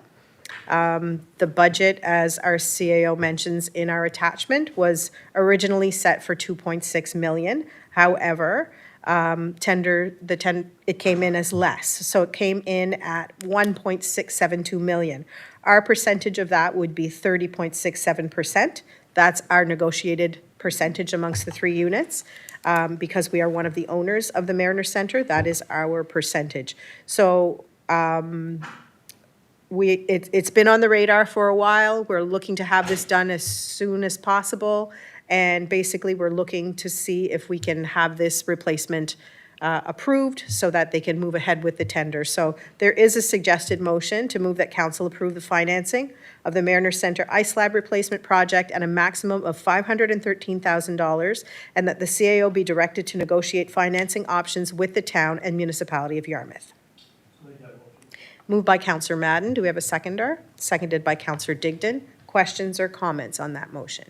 A: The budget, as our CAO mentions in our attachment, was originally set for 2.6 million. However, it came in as less. So it came in at 1.672 million. Our percentage of that would be 30.67%. That's our negotiated percentage amongst the 3 units. Because we are one of the owners of the Mariner Center, that is our percentage. So it's been on the radar for a while. We're looking to have this done as soon as possible. And basically, we're looking to see if we can have this replacement approved so that they can move ahead with the tender. So there is a suggested motion to move that council approve the financing of the Mariner Center ice slab replacement project at a maximum of $513,000, and that the CAO be directed to negotiate financing options with the town and municipality of Yarmouth. Moved by Councillor Madden. Do we have a seconder? Seconded by Councillor Digdon. Questions or comments on that motion?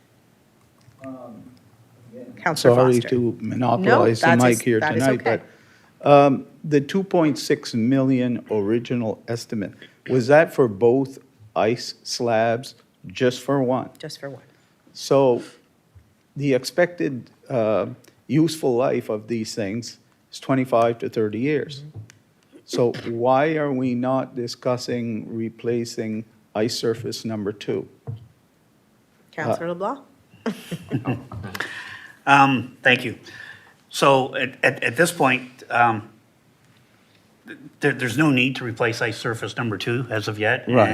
A: Councillor
E: Sorry
A: Foster.
E: to monopolize the
A: that
E: mic
A: is-
E: here
A: that is
E: tonight,
A: okay.
E: but the 2.6 million original estimate, was that for both ice slabs, just for one?
A: Just for one.
E: So the expected useful life of these things is 25 to 30 years. So why are we not discussing replacing ice surface number 2?
A: Councillor LeBlanc?
F: Thank you. So at this point, there's no need to replace ice surface number 2 as of yet.
E: Right.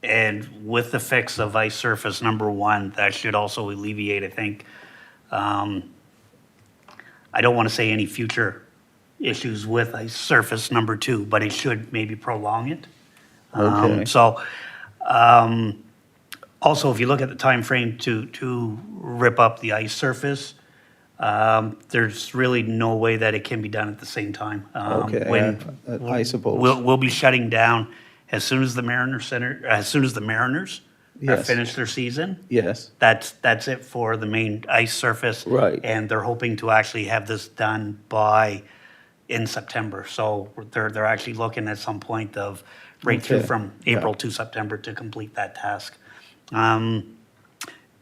F: And with the fix of ice surface number 1, that should also alleviate, I think, I don't want to say any future issues with ice surface number 2, but it should maybe prolong it.
E: Okay.
F: Also, if you look at the time frame to rip up the ice surface, there's really no way that it can be done at the same time.
E: Okay, I suppose.
F: We'll be shutting down as soon as the Mariners are
E: Yes.
F: finished their season.
E: Yes,
F: That's it for the main ice surface.
E: Right.
F: And they're hoping to actually have this done in September. So they're actually looking at some point of right through
E: Okay.
F: from
E: Yeah.
F: April to September to complete that task.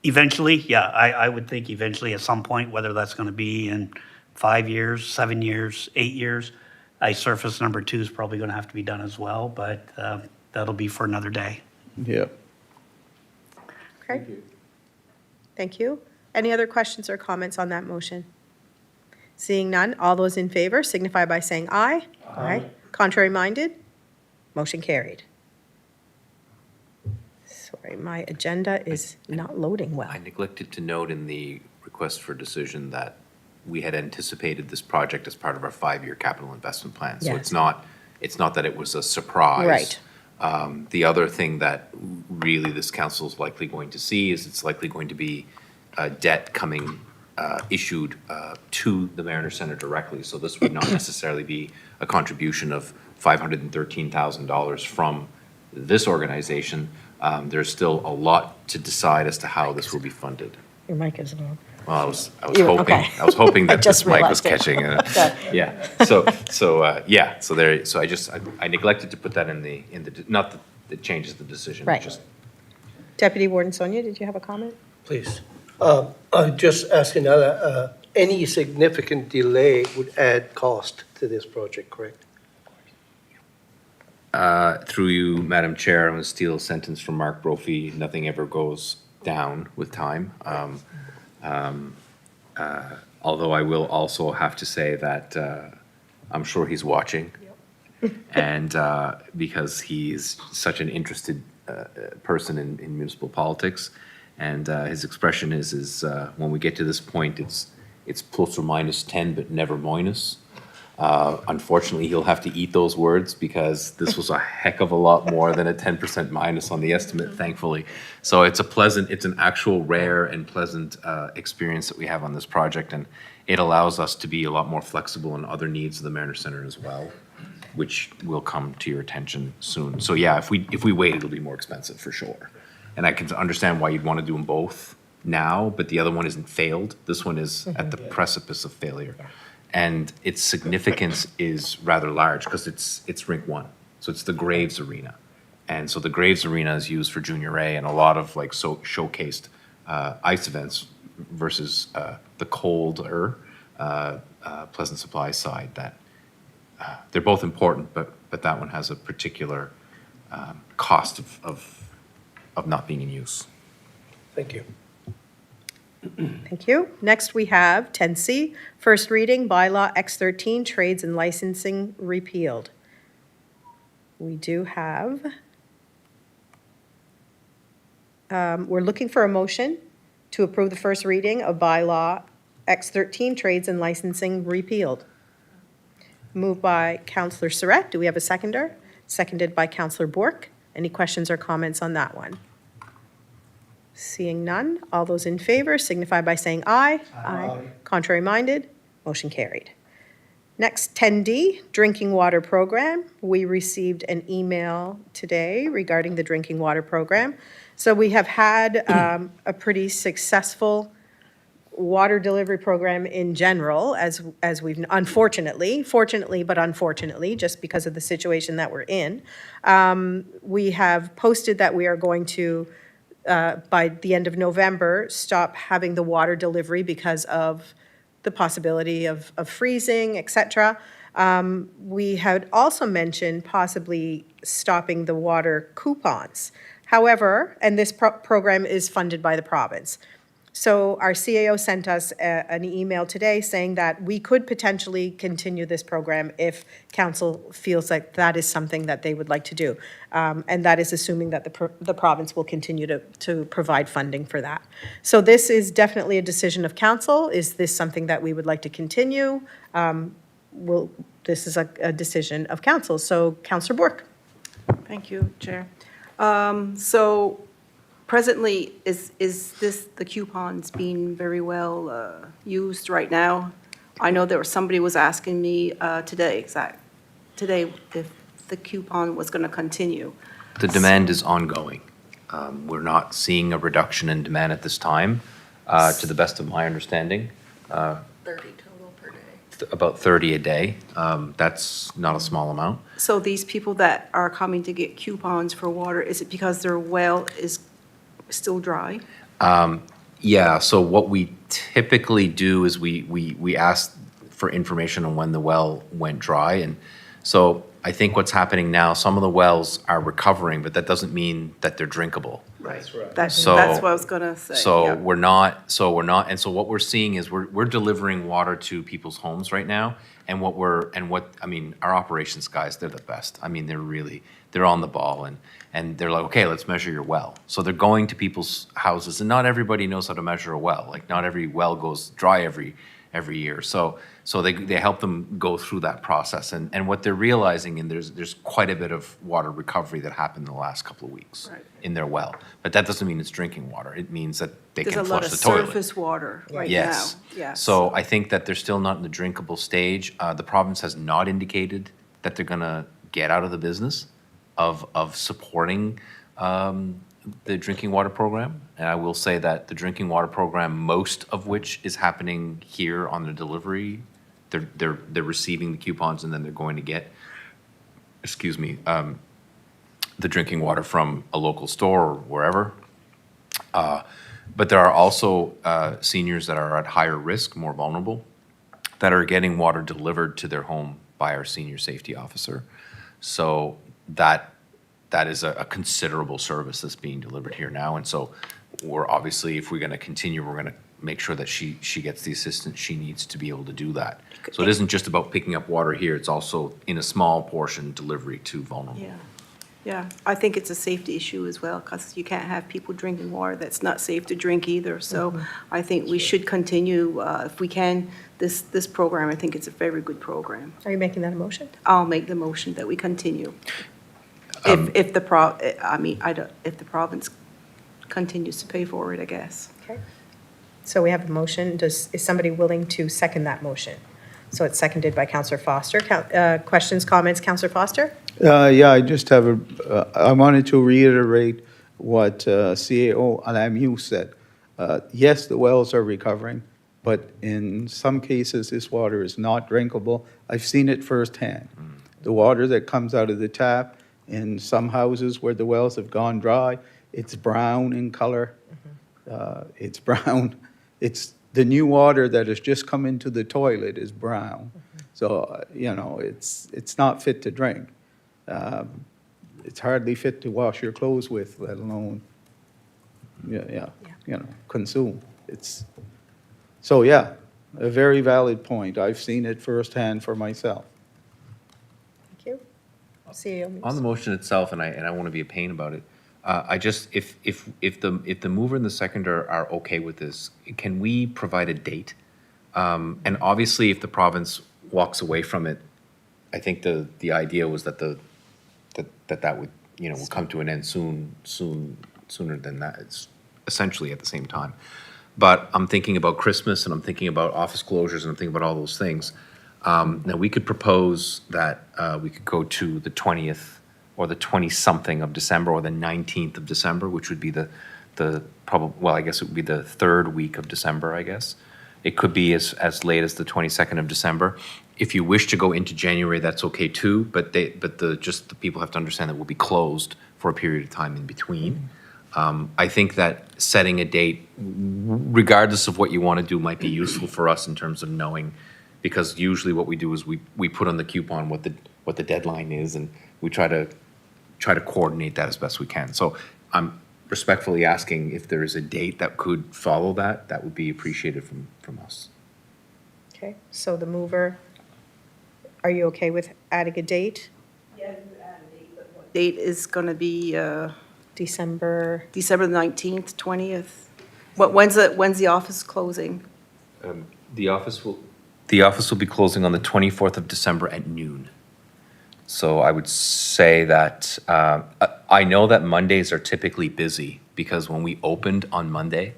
F: Eventually, yeah, I would think eventually at some point, whether that's going to be in 5 years, 7 years, 8 years, ice surface number 2 is probably going to have to be done as well, but that'll be for another day.
E: yeah.
A: Okay. Thank you. Any other questions or comments on that motion? Seeing none, all those in favor signify by saying aye. Aye. Contrary minded? Motion carried. Sorry, my agenda is not loading well.
H: I neglected to note in the request for decision that we had anticipated this project as part of our 5-year capital investment plan. So
A: Yes.
H: it's not that it was a surprise.
A: Right.
H: The other thing that really this council is likely going to see is it's likely going to be debt coming issued to the Mariner Center directly. So this would not necessarily be a contribution of $513,000 from this organization. There's still a lot to decide as to how this will be funded.
A: Your mic is on.
H: Well, I was
A: You-
H: hoping,
A: okay.
H: I was hoping
A: I
H: that
A: just
H: this mic was
A: realized it.
H: catching. Yeah, so I neglected to put that in the, not that it changes the decision.
A: Right.
H: Just
A: Deputy Warden Sonia, did you have a comment?
G: Please. I'm just asking, any significant delay would add cost to this project, correct?
H: Through you, Madam Chair, I'm going to steal a sentence from Mark Brophy, nothing ever goes down with time. Although I will also have to say that I'm sure he's watching. And because he's such an interested person in municipal politics. And his expression is when we get to this point, it's plus or minus 10, but never minus. Unfortunately, he'll have to eat those words because this was a heck of a lot more than a 10% minus on the estimate, thankfully. So it's an actual rare and pleasant experience that we have on this project, and it allows us to be a lot more flexible in other needs of the Mariner Center as well, which will come to your attention soon. So yeah, if we wait, it'll be more expensive for sure. And I can understand why you'd want to do them both now, but the other one isn't failed. This one is at the precipice of failure. And its significance is rather large because it's rink 1. So it's the Graves Arena. And so the Graves Arena is used for Junior A and a lot of like showcased ice events versus the colder Pleasant Supply side that they're both important, but that one has a particular cost of not being in use.
G: Thank you.
A: Thank you. Next, we have 10C, first reading, bylaw X13, trades and licensing repealed. We do have, we're looking for a motion to approve the first reading of Bylaw X13 Trades and Licensing repealed. Moved by Councillor Surratt. Do we have a seconder? Seconded by Councillor Bourque. Any questions or comments on that one? Seeing none, all those in favor signify by saying aye. Aye. Contrary minded, motion carried. Next, 10D, Drinking Water Program. We received an email today regarding the Drinking Water Program. So we have had a pretty successful water delivery program in general, as we've, fortunately, but unfortunately, just because of the situation that we're in. We have posted that we are going to, by the end of November, stop having the water delivery because of the possibility of freezing, et cetera. We had also mentioned possibly stopping the water coupons. However, and this program is funded by the province. So our CAO sent us an email today saying that we could potentially continue this program if council feels like that is something that they would like to do. And that is assuming that the province will continue to provide funding for that. So this is definitely a decision of council. Is this something that we would like to continue? This is a decision of council. So Councillor Bourque.
J: Thank you, Chair. So presently, is this, the coupons being very well used right now? I know there was, somebody was asking me today if the coupon was going to continue.
H: The demand is ongoing. We're not seeing a reduction in demand at this time, to the best of my understanding.
J: 30 total per day.
H: About 30 a day. That's not a small amount.
J: So these people that are coming to get coupons for water, is it because their well is still dry?
H: Yeah, so what we typically do is we ask for information on when the well went dry. And so I think what's happening now, some of the wells are recovering, but that doesn't mean that they're drinkable.
J: Right.
E: right.
J: That's
H: So-
J: what I was going to say.
H: So
J: yeah.
H: we're not, and so what we're seeing is we're delivering water to people's homes right now. And I mean, our operations guys, they're the best. I mean, they're on the ball and they're like, okay, let's measure your well. So they're going to people's houses, and not everybody knows how to measure a well. Like, not every well goes dry every year. So they help them go through that process. And what they're realizing, and there's quite a bit of water recovery that happened in the last couple of weeks
J: Right.
H: in their well. But that doesn't mean it's drinking water. It means that they
J: There's
H: can
J: a lot
H: flush
J: of
H: the toilet.
J: surface water right
H: Yes.
J: now. Yes.
H: So I think that they're still not in the drinkable stage. The province has not indicated that they're gonna get out of the business of supporting the drinking water program. And I will say that the drinking water program, most of which is happening here on the delivery, they're receiving the coupons and then they're going to get, the drinking water from a local store or wherever. But there are also seniors that are at higher risk, more vulnerable, that are getting water delivered to their home by our senior safety officer. So that is a considerable service that's being delivered here now. And so we're obviously, if we're going to continue, we're going to make sure that she gets the assistance she needs to be able to do that. So it isn't just about picking up water here, it's also in a small portion delivery to vulnerable.
J: Yeah. Yeah, I think it's a safety issue as well, because you can't have people drinking water that's not safe to drink either. So I think we should continue, if we can, this program. I think it's a very good program.
A: Are you making that a motion?
J: I'll make the motion that we continue. If the province continues to pay for it, I guess.
A: Okay. So we have a motion. Is somebody willing to second that motion? So it's seconded by Councillor Foster. Questions, comments, Councillor Foster?
E: Yeah, I just have I wanted to reiterate what CAO Alamu said. Yes, the wells are recovering, but in some cases, this water is not drinkable. I've seen it firsthand. The water that comes out of the tap in some houses where the wells have gone dry, it's brown in color. It's brown. It's the new water that has just come into the toilet is brown. So, it's not fit to drink. It's hardly fit to wash your clothes with, let alone, consume. A very valid point. I've seen it firsthand for myself.
A: Thank you. CEO
H: On the motion itself, and I want to be a pain about it, I just, if the mover and the seconder are okay with this, can we provide a date? And obviously, if the province walks away from it, I think the idea was that that would, will come to an end sooner than that. It's essentially at the same time. But I'm thinking about Christmas, and I'm thinking about office closures, and I'm thinking about all those things. Now, we could propose that we could go to the 20th or the 20-something of December, or the 19th of December, which would be the probably, well, I guess it would be the third week of December, I guess. It could be as late as the 22nd of December. If you wish to go into January, that's okay too, but just the people have to understand that we'll be closed for a period of time in between. I think that setting a date, regardless of what you want to do, might be useful for us in terms of knowing, because usually what we do is we put on the coupon what the deadline is, and we try to coordinate that as best we can. So I'm respectfully asking if there is a date that could follow that. That would be appreciated from us.
A: Okay, so the mover, are you okay with adding a date?
J: Yeah, you add a date, but what date is going to be
A: December,
J: December the 19th, 20th? When's the office closing?
H: The office will be closing on the 24th of December at noon. So I would say that I know that Mondays are typically busy, because when we opened on Monday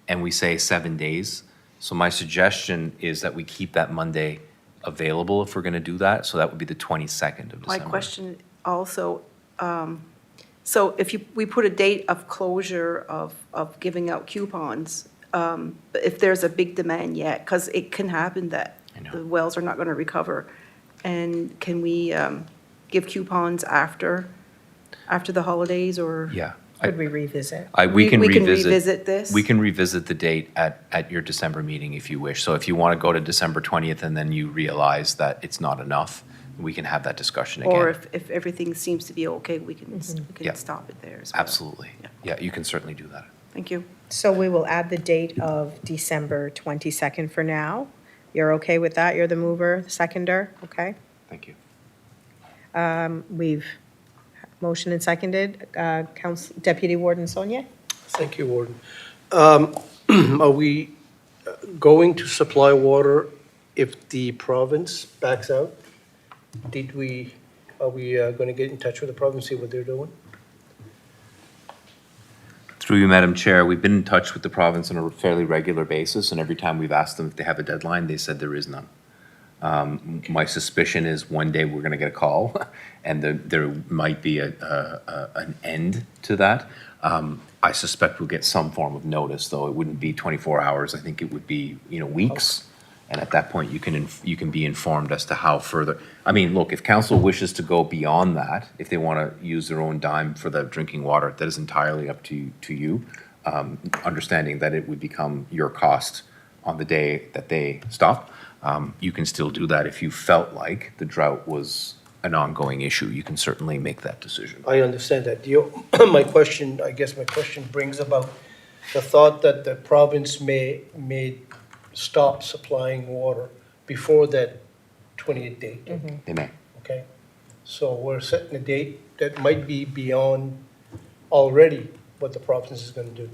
H: and we say 7 days, so my suggestion is that we keep that Monday available if we're going to do that. So that would be the 22nd of December.
J: My question also, so if we put a date of closure of giving out coupons, but if there's a big demand yet, because it can happen that the wells are not going to recover, and can we give coupons after the holidays, or?
H: Yeah.
A: could we revisit?
H: We can
J: We can
H: revisit.
J: revisit this?
H: We can revisit the date at your December meeting if you wish. So if you want to go to December 20th and then you realize that it's not enough, we can have that discussion again.
J: Or if everything seems to be okay, we can
H: Yeah.
J: stop it there as well.
H: Absolutely. Yeah, you can certainly do that.
J: Thank you.
A: So we will add the date of December 22nd for now. You're okay with that? You're the mover, the seconder, okay?
H: Thank you.
A: We've motion and seconded. Deputy Warden Sonia?
G: Thank you, Warden. Are we going to supply water if the province backs out? Are we going to get in touch with the province, see what they're doing?
H: Through you, Madam Chair, we've been in touch with the province on a fairly regular basis, and every time we've asked them if they have a deadline, they said there is none. My suspicion is one day we're going to get a call, and there might be an end to that. I suspect we'll get some form of notice, though. It wouldn't be 24 hours. I think it would be, weeks. And at that point, you can be informed as to how further. I mean, look, if council wishes to go beyond that, if they want to use their own dime for the drinking water, that is entirely up to you. Understanding that it would become your cost on the day that they stop. You can still do that if you felt like the drought was an ongoing issue. You can certainly make that decision.
G: I understand that. My question brings about the thought that the province may stop supplying water before that 28th date.
H: They may.
G: Okay? So we're setting a date that might be beyond already what the province is going to do.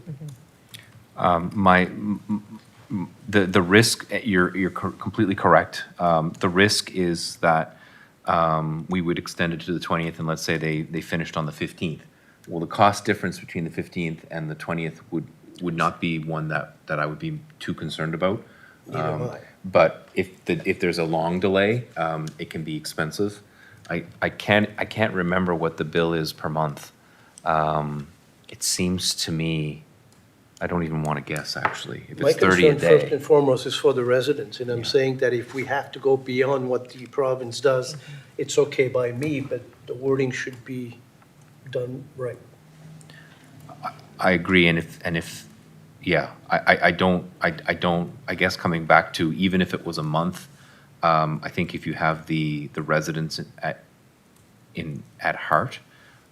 H: The risk, you're completely correct. The risk is that we would extend it to the 20th, and let's say they finished on the 15th. Well, the cost difference between the 15th and the 20th would not be one that I would be too concerned about.
G: Neither am I.
H: But if there's a long delay, it can be expensive. I can't remember what the bill is per month. It seems to me, I don't even want to guess, actually, if
G: My
H: it's 30 a
G: concern, first
H: day.
G: and foremost, is for the residents, and I'm saying that if we have to go beyond what the province does, it's okay by me, but the wording should be done right.
H: I agree, and if, yeah, I don't, I guess coming back to, even if it was a month, I think if you have the residents at heart,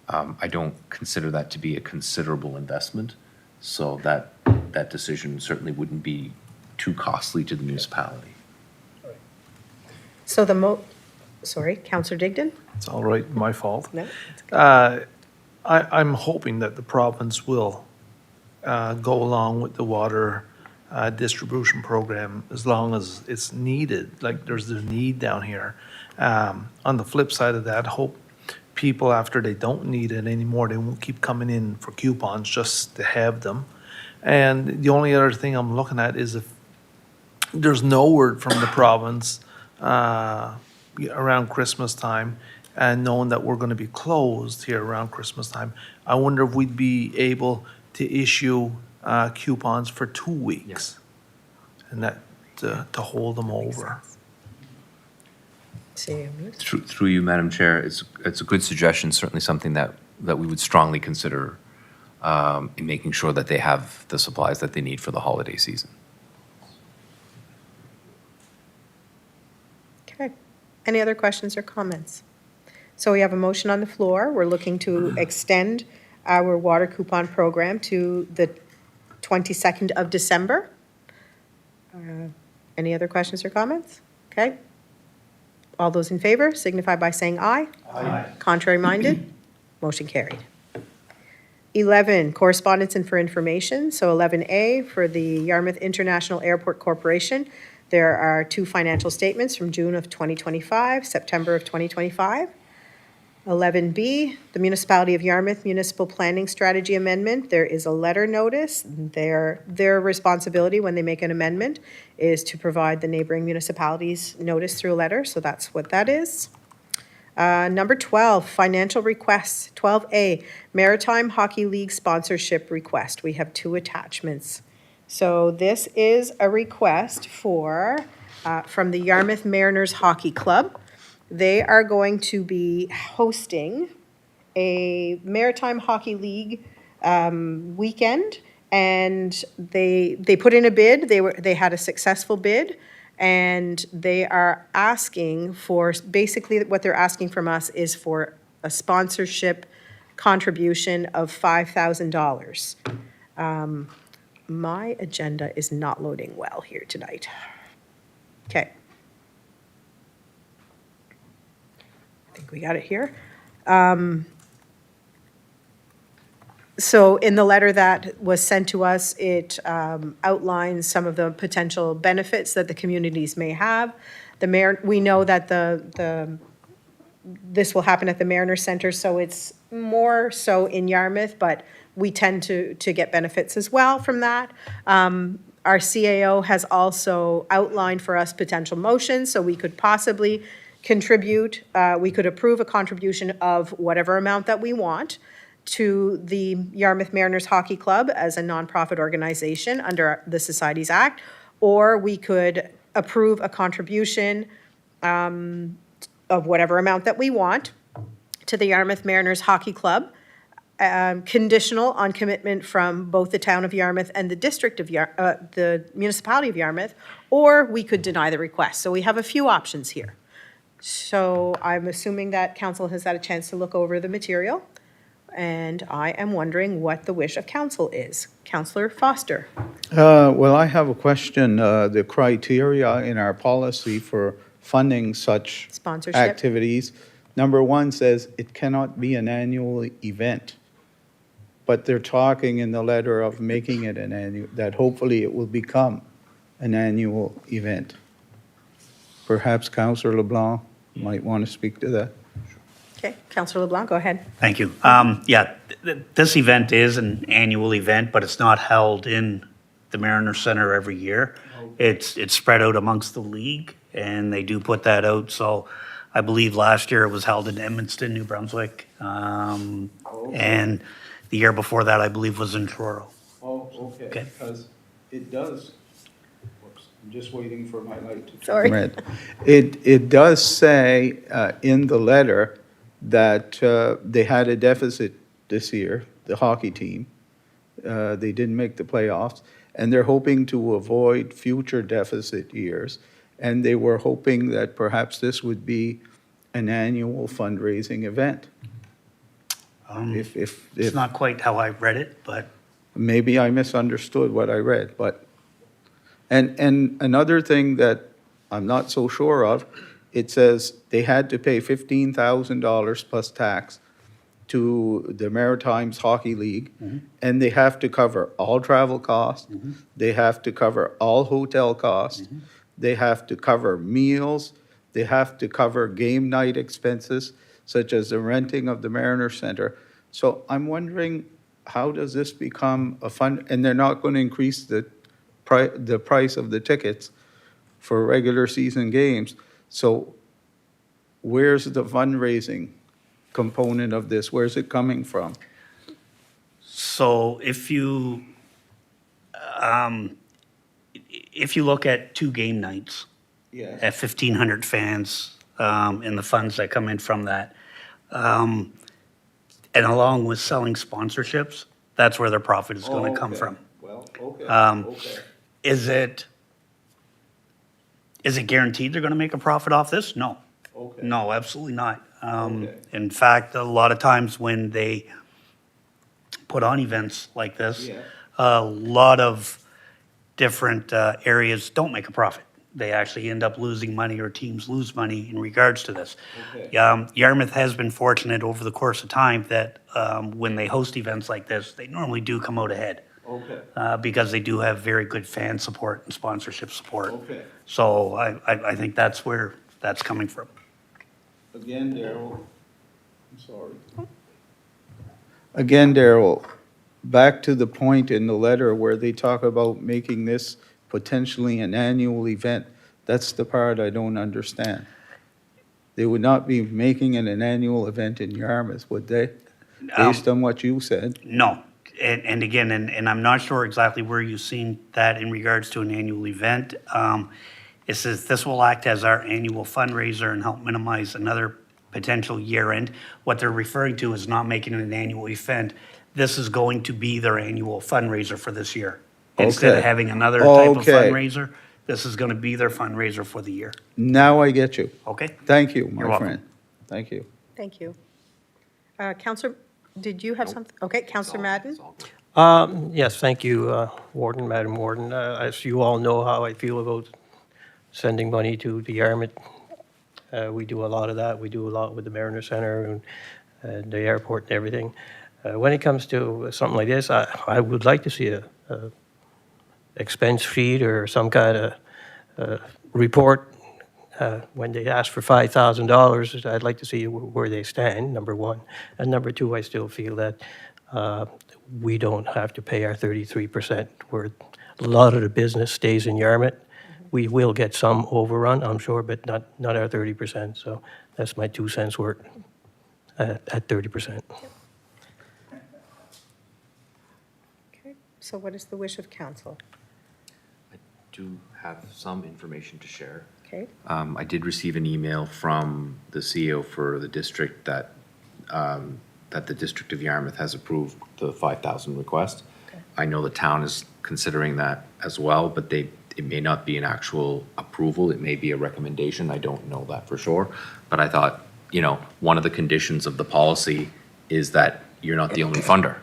H: I don't consider that to be a considerable investment, so that decision certainly wouldn't be too costly to the municipality.
A: So sorry, Councillor Digdon?
K: It's all right, my fault.
A: No?
K: I'm hoping that the province will go along with the water distribution program as long as it's needed, like there's the need down here. On the flip side of that, hope people, after they don't need it anymore, they won't keep coming in for coupons just to have them. And the only other thing I'm looking at is if there's no word from the province around Christmas time, and knowing that we're going to be closed here around Christmas time, I wonder if we'd be able to issue coupons for 2 weeks, and that to hold them over.
H: Through you, Madam Chair, it's a good suggestion, certainly something that we would strongly consider in making sure that they have the supplies that they need for the holiday season.
A: Okay. Any other questions or comments? So we have a motion on the floor. We're looking to extend our water coupon program to the 22nd of December. Any other questions or comments? Okay. All those in favor signify by saying aye. Aye. Contrary minded? Motion carried. 11, correspondence and for information. So 11A, for the Yarmouth International Airport Corporation, there are 2 financial statements from June of 2025, September of 2025. 11B, the Municipality of Yarmouth Municipal Planning Strategy Amendment. There is a letter notice. Their responsibility when they make an amendment is to provide the neighboring municipalities notice through a letter, so that's what that is. Number 12, financial requests. 12A, Maritime Hockey League sponsorship request. We have 2 attachments. So this is a request for, from the Yarmouth Mariners Hockey Club. They are going to be hosting a Maritime Hockey League weekend, and they put in a bid. They had a successful bid, and they are asking for, basically what they're asking from us is for a sponsorship contribution of $5,000. My agenda is not loading well here tonight. Okay. I think we got it here. So in the letter that was sent to us, it outlines some of the potential benefits that the communities may have. We know that this will happen at the Mariner Center, so it's more so in Yarmouth, but we tend to get benefits as well from that. Our CAO has also outlined for us potential motions, so we could possibly contribute, we could approve a contribution of whatever amount that we want to the Yarmouth Mariners Hockey Club as a nonprofit organization under the Societies Act, or we could approve a contribution of whatever amount that we want to the Yarmouth Mariners Hockey Club, conditional on commitment from both the town of Yarmouth and the district of the municipality of Yarmouth, or we could deny the request. So we have a few options here. So I'm assuming that council has had a chance to look over the material, and I am wondering what the wish of council is. Councillor Foster.
E: Well, I have a question. The criteria in our policy for funding such
A: Sponsorship.
E: activities, number 1 says it cannot be an annual event. But they're talking in the letter of making it an annual, that hopefully it will become an annual event. Perhaps Councillor LeBlanc might want to speak to that.
A: Okay, Councillor LeBlanc, go ahead.
F: Thank you. This event is an annual event, but it's not held in the Mariner Center every year. It's spread out amongst the league, and they do put that out. So I believe last year it was held in Edmundston, New Brunswick. And the year before that, I believe, was in Truro.
E: Oh, okay, because it does, whoops, I'm just waiting for my light to turn
A: Sorry.
E: red. It does say in the letter that they had a deficit this year, the hockey team. They didn't make the playoffs, and they're hoping to avoid future deficit years. And they were hoping that perhaps this would be an annual fundraising event.
F: It's not quite how I read it, but
E: Maybe I misunderstood what I read, but, and another thing that I'm not so sure of, it says they had to pay $15,000 plus tax to the Maritimes Hockey League, and they have to cover all travel costs, they have to cover all hotel costs, they have to cover meals, they have to cover game night expenses, such as the renting of the Mariner Center. So I'm wondering, how does this become a fund, and they're not going to increase the price of the tickets for regular season games. So where's the fundraising component of this? Where's it coming from?
F: So if you look at 2 game nights
E: Yes.
F: at 1,500 fans, and the funds that come in from that, and along with selling sponsorships, that's where their profit is going to come from.
E: Well, okay,
F: okay. Is it guaranteed they're going to make a profit off this? No.
E: Okay.
F: No, absolutely not.
E: Okay.
F: In fact, a lot of times when they put on events like this,
E: Yeah.
F: a lot of different areas don't make a profit. They actually end up losing money, or teams lose money in regards to this.
E: Okay.
F: Yarmouth has been fortunate over the course of time that when they host events like this, they normally do come out ahead.
E: Okay.
F: Because they do have very good fan support and sponsorship support.
E: Okay.
F: So I think that's where that's coming from.
E: Again, Daryl, I'm sorry. Again, Daryl, back to the point in the letter where they talk about making this potentially an annual event. That's the part I don't understand. They would not be making it an annual event in Yarmouth, would they? Based on what you said?
F: No, and again, and I'm not sure exactly where you've seen that in regards to an annual event. It says this will act as our annual fundraiser and help minimize another potential year end. What they're referring to is not making it an annual event. This is going to be their annual fundraiser for this year. Instead of
E: Okay.
F: having another type of
E: Okay.
F: fundraiser, this is going to be their fundraiser for the year.
E: Now I get you.
F: Okay?
E: Thank you,
F: You're
E: my
F: welcome.
E: friend. Thank you.
A: Thank you. Counselor, did you have something? Okay, Counselor Madden?
I: Yes, thank you, Warden, Madam Warden. As you all know how I feel about sending money to the Yarmouth. We do a lot of that. We do a lot with the Mariner Center and the airport and everything. When it comes to something like this, I would like to see a expense sheet or some kind of report. When they ask for $5,000, I'd like to see where they stand, number one. And number two, I still feel that we don't have to pay our 33%, where a lot of the business stays in Yarmouth. We will get some overrun, I'm sure, but not our 30%. So that's my 2 cents worth at 30%.
A: Okay, so what is the wish of council?
H: I do have some information to share.
A: Okay,
H: I did receive an email from the CEO for the district that the District of Yarmouth has approved the 5,000 request.
A: Okay.
H: I know the town is considering that as well, but it may not be an actual approval. It may be a recommendation. I don't know that for sure. But I thought, one of the conditions of the policy is that you're not the only funder.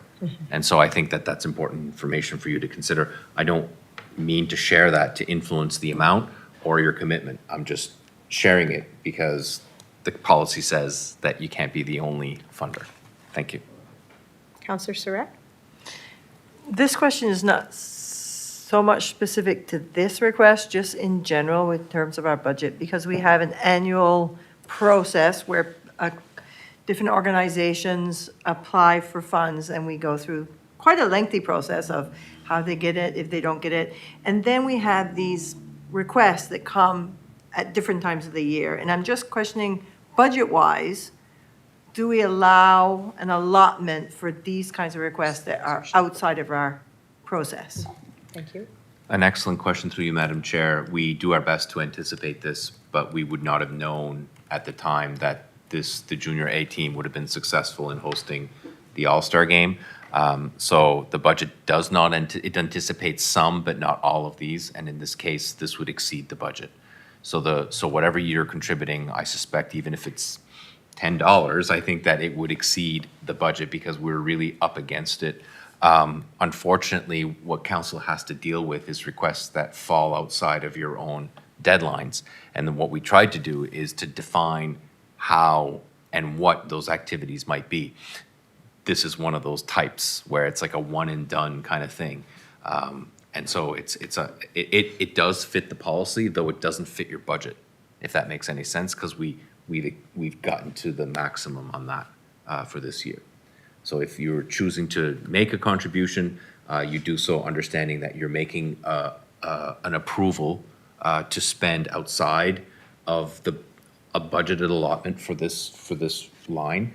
H: And so I think that that's important information for you to consider. I don't mean to share that to influence the amount or your commitment. I'm just sharing it because the policy says that you can't be the only funder. Thank you.
A: Counselor Surratt?
L: This question is not so much specific to this request, just in general in terms of our budget, because we have an annual process where different organizations apply for funds, and we go through quite a lengthy process of how they get it, if they don't get it. And then we have these requests that come at different times of the year. And I'm just questioning, budget-wise, do we allow an allotment for these kinds of requests that are outside of our process?
A: Thank you.
H: An excellent question through you, Madam Chair. We do our best to anticipate this, but we would not have known at the time that the Junior A team would have been successful in hosting the All-Star Game. So the budget does not, it anticipates some, but not all of these, and in this case, this would exceed the budget. So whatever you're contributing, I suspect even if it's $10, I think that it would exceed the budget because we're really up against it. Unfortunately, what council has to deal with is requests that fall outside of your own deadlines. And then what we tried to do is to define how and what those activities might be. this is one of those types where it's like a one and done kind of thing. And so it does fit the policy, though it doesn't fit your budget, if that makes any sense, because we've gotten to the maximum on that for this year. So if you're choosing to make a contribution, you do so understanding that you're making an approval to spend outside of a budgeted allotment for this line.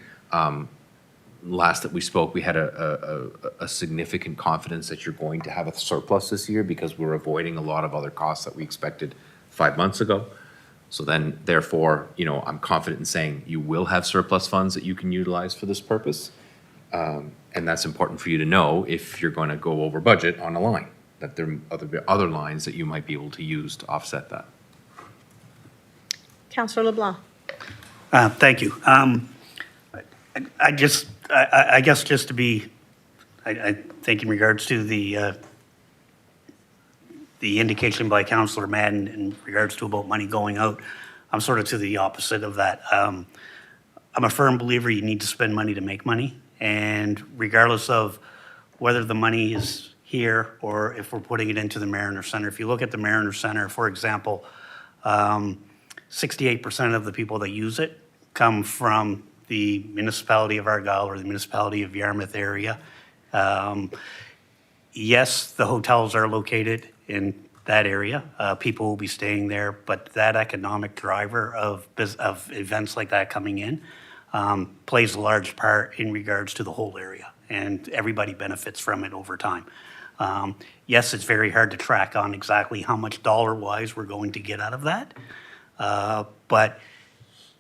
H: Last that we spoke, we had a significant confidence that you're going to have a surplus this year because we're avoiding a lot of other costs that we expected 5 months ago. So then, therefore, I'm confident in saying you will have surplus funds that you can utilize for this purpose. And that's important for you to know if you're going to go over budget on a line, that there are other lines that you might be able to use to offset that.
A: Councillor LeBlanc.
F: Thank you. I guess just to be, I think in regards to the indication by Councillor Madden in regards to about money going out, I'm sort of to the opposite of that. I'm a firm believer you need to spend money to make money, and regardless of whether the money is here or if we're putting it into the Mariner Center. If you look at the Mariner Center, for example, 68% of the people that use it come from the Municipality of Argyle or the Municipality of Yarmouth area. Yes, the hotels are located in that area. People will be staying there, but that economic driver of events like that coming in plays a large part in regards to the whole area, and everybody benefits from it over time. Yes, it's very hard to track on exactly how much dollar-wise we're going to get out of that, but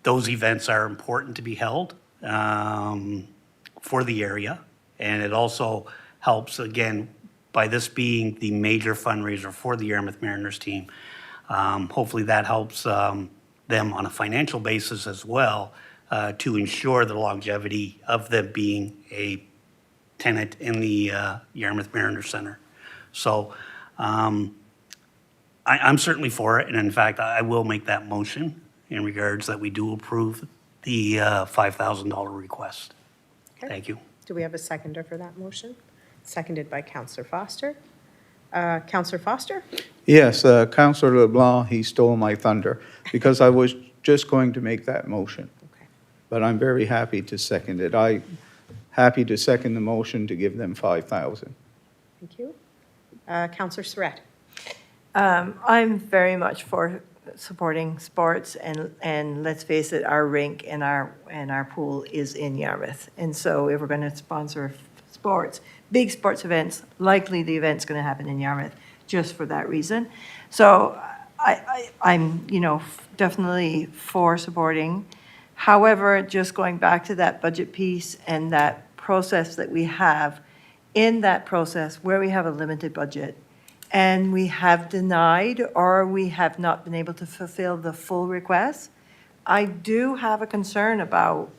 F: those events are important to be held for the area, and it also helps, again, by this being the major fundraiser for the Yarmouth Mariners team. Hopefully that helps them on a financial basis as well to ensure the longevity of them being a tenant in the Yarmouth Mariners Center. So I'm certainly for it, and in fact, I will make that motion in regards that we do approve the $5,000 request.
A: Okay.
F: Thank you.
A: Do we have a seconder for that motion? Seconded by Councillor Foster. Councillor Foster?
E: Yes, Councillor LeBlanc, he stole my thunder because I was just going to make that motion.
A: Okay.
E: But I'm very happy to second it. I'm happy to second the motion to give them 5,000.
A: Thank you. Councillor Surratt?
L: I'm very much for supporting sports, and let's face it, our rink and our pool is in Yarmouth. And so if we're going to sponsor sports, big sports events, likely the event's going to happen in Yarmouth just for that reason. So I'm, definitely for supporting. However, just going back to that budget piece and that process that we have, in that process where we have a limited budget and we have denied or we have not been able to fulfill the full request, I do have a concern about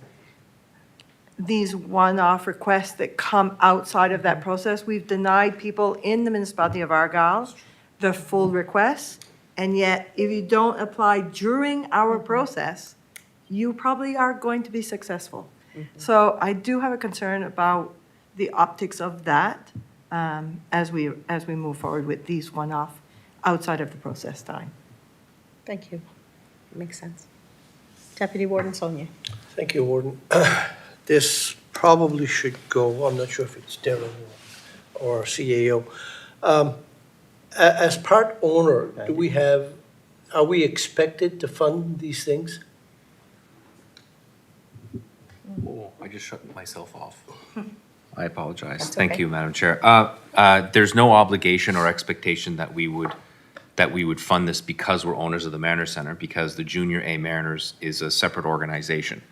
L: these one-off requests that come outside of that process. We've denied people in the Municipality of Argyle the full request, and yet if you don't apply during our process, you probably are going to be successful. So I do have a concern about the optics of that as we move forward with these one-off outside of the process time.
A: Thank you. Makes sense. Deputy Warden Sonia?
G: Thank you, Warden. This probably should go, I'm not sure if it's Darren or CAO. As part owner, are we expected to fund these things?
H: Oh, I just shut myself off. I apologize.
A: That's
H: Thank
A: okay.
H: you, Madam Chair. There's no obligation or expectation that we would fund this because we're owners of the Mariner Center, because the Junior A Mariners is a separate organization.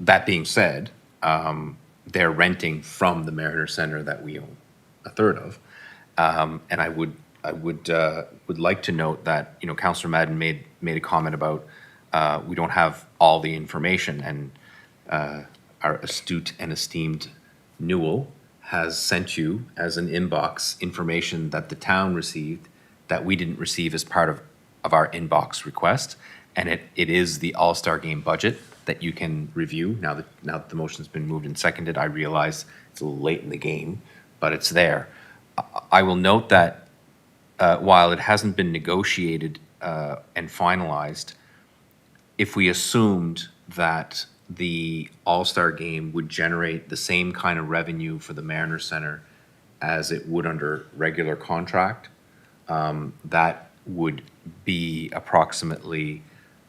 H: That being said, they're renting from the Mariner Center that we own a third of. And I would like to note that, Councillor Madden made a comment about we don't have all the information, and our astute and esteemed Newell has sent you as an inbox information that the town received that we didn't receive as part of our inbox request. And it is the All-Star Game budget that you can review. Now that the motion's been moved and seconded, I realize it's a little late in the game, but it's there. I will note that while it hasn't been negotiated and finalized, if we assumed that the All-Star Game would generate the same kind of revenue for the Mariner Center as it would under regular contract, that would be approximately,